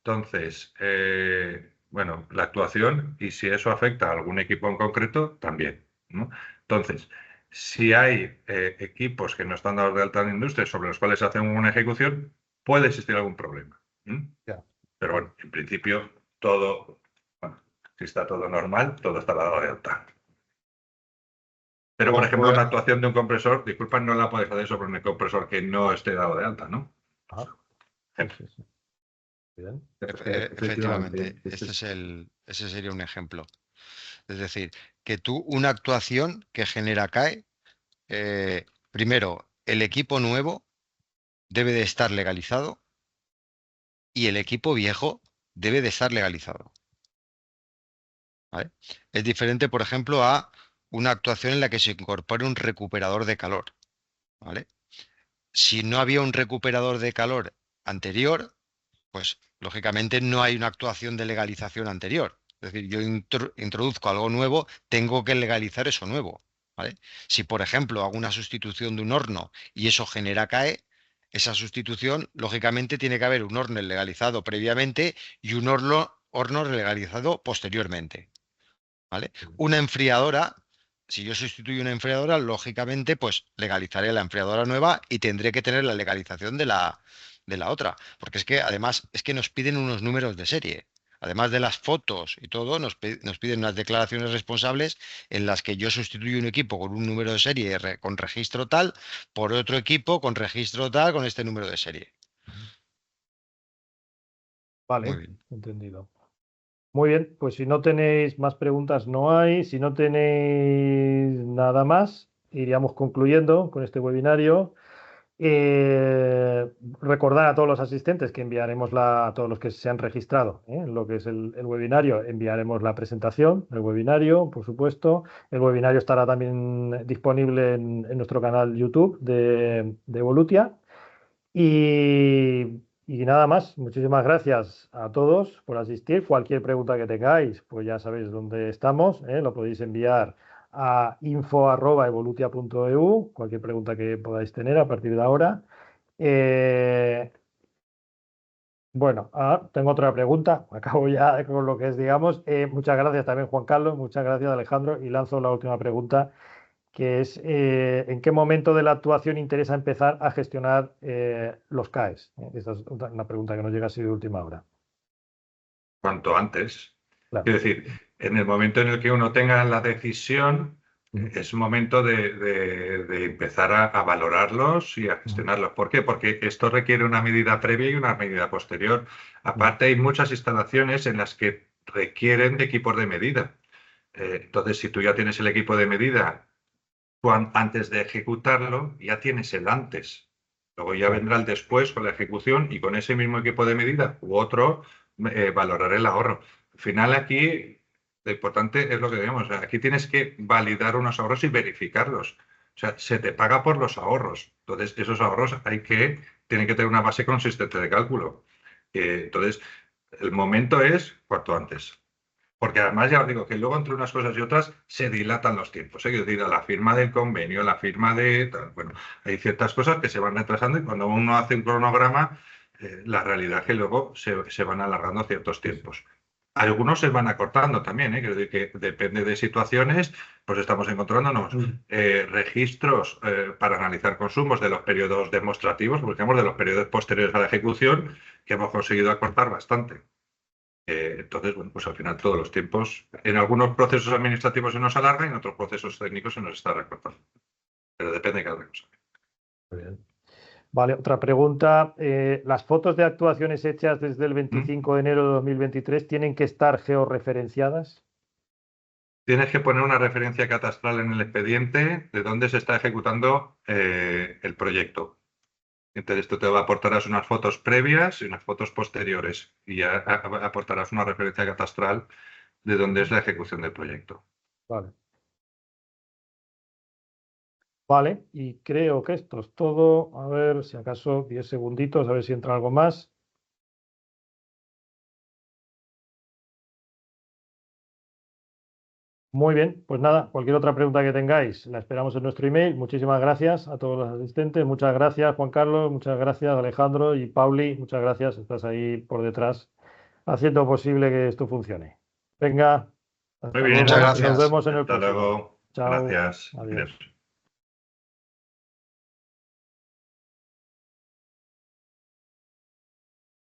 Entonces, bueno, la actuación, y si eso afecta a algún equipo en concreto, también, ¿no? Entonces, si hay equipos que no están dados de alta en industria sobre los cuales se hace una ejecución, puede existir algún problema. Pero bueno, en principio, si está todo normal, todo está dado de alta. Pero, por ejemplo, una actuación de un compresor, disculpa, no la puedes hacer sobre un compresor que no esté dado de alta, ¿no? Sí. Bien. Efectivamente, ese sería un ejemplo. Es decir, que tú, una actuación que genera CAE, primero, el equipo nuevo debe de estar legalizado y el equipo viejo debe de estar legalizado. ¿Vale? Es diferente, por ejemplo, a una actuación en la que se incorpore un recuperador de calor. ¿Vale? Si no había un recuperador de calor anterior, pues lógicamente no hay una actuación de legalización anterior. Es decir, yo introduzco algo nuevo, tengo que legalizar eso nuevo. ¿vale? Si, por ejemplo, hago una sustitución de un horno y eso genera CAE, esa sustitución, lógicamente, tiene que haber un horno legalizado previamente y un horno legalizado posteriormente, ¿vale? Una enfriadora, si yo sustituyo una enfriadora, lógicamente, pues legalizaré la enfriadora nueva y tendré que tener la legalización de la otra. Porque es que, además, es que nos piden unos números de serie. Además de las fotos y todo, nos piden unas declaraciones responsables en las que yo sustituyo un equipo con un número de serie con registro tal por otro equipo con registro tal con este número de serie. Muy Vale, bien. entendido. Muy bien, pues si no tenéis más preguntas, no hay. Si no tenéis nada más, iríamos concluyendo con este webinario. Recordar a todos los asistentes que enviaremos a todos los que se han registrado en lo que es el webinario, enviaremos la presentación del webinario, por supuesto. El webinario estará también disponible en nuestro canal YouTube de Evolutia. Y nada más, muchísimas gracias a todos por asistir. Cualquier pregunta que tengáis, pues ya sabéis dónde estamos, lo podéis enviar a info@evolutia.eu, cualquier pregunta que podáis tener a partir de ahora. Eh, bueno, tengo otra pregunta, acabo ya con lo que es, digamos. Muchas gracias también, Juan Carlos, muchas gracias, Alejandro, y lanzo la última pregunta, que es ¿en qué momento de la actuación interesa empezar a gestionar los CAEs? Esta es una pregunta que nos llega así de última hora. Cuanto antes. Claro. Quiero decir, en el momento en el que uno tenga la decisión, es momento de empezar a valorarlos y a gestionarlos. ¿Por qué? Porque esto requiere una medida previa y una medida posterior. Aparte, hay muchas instalaciones en las que requieren de equipos de medida. Entonces, si tú ya tienes el equipo de medida, antes de ejecutarlo, ya tienes el antes. Luego ya vendrá el después con la ejecución y con ese mismo equipo de medida u otro valorar el ahorro. Al final aquí lo importante es lo que digamos, o sea, aquí tienes que validar unos ahorros y verificarlos. O sea, se te paga por los ahorros. Entonces, esos ahorros tienen que tener una base consistente de cálculo. Entonces, el momento es cuanto antes. Porque además ya os digo que luego entre unas cosas y otras se dilatan los tiempos. Es decir, a la firma del convenio, la firma de tal, bueno, hay ciertas cosas que se van retrasando y cuando uno hace un cronograma, la realidad es que luego se van alargando ciertos tiempos. Algunos se van acortando también, quiero decir que depende de situaciones, pues estamos encontrándonos registros para analizar consumos de los periodos demostrativos, por ejemplo, de los periodos posteriores a la ejecución, que hemos conseguido acortar bastante. Entonces, bueno, pues al final todos los tiempos, en algunos procesos administrativos se nos alarga y en otros procesos técnicos se nos está recortando. Pero depende de cada cosa. Muy bien. Vale, otra pregunta. ¿Las fotos de actuaciones hechas desde el 25 de enero de 2023 tienen que estar georreferenciadas? Tienes que poner una referencia catastral en el expediente de dónde se está ejecutando el proyecto. Entonces tú te aportarás unas fotos previas y unas fotos posteriores y ya aportarás una referencia catastral de dónde es la ejecución del proyecto. Vale. Vale, y creo que esto es todo. A ver, si acaso 10 segunditos, a ver si entra algo más. Muy bien, pues nada, cualquier otra pregunta que tengáis, la esperamos en nuestro email. Muchísimas gracias a todos los asistentes. Muchas gracias, Juan Carlos. Muchas gracias, Alejandro y Pauli. Muchas gracias. Estás ahí por detrás haciendo posible que esto funcione. Venga, Muy hasta bien, luego. Muchas Nos gracias. vemos en el hasta próximo. luego. Chao. Gracias. Adiós. Adiós.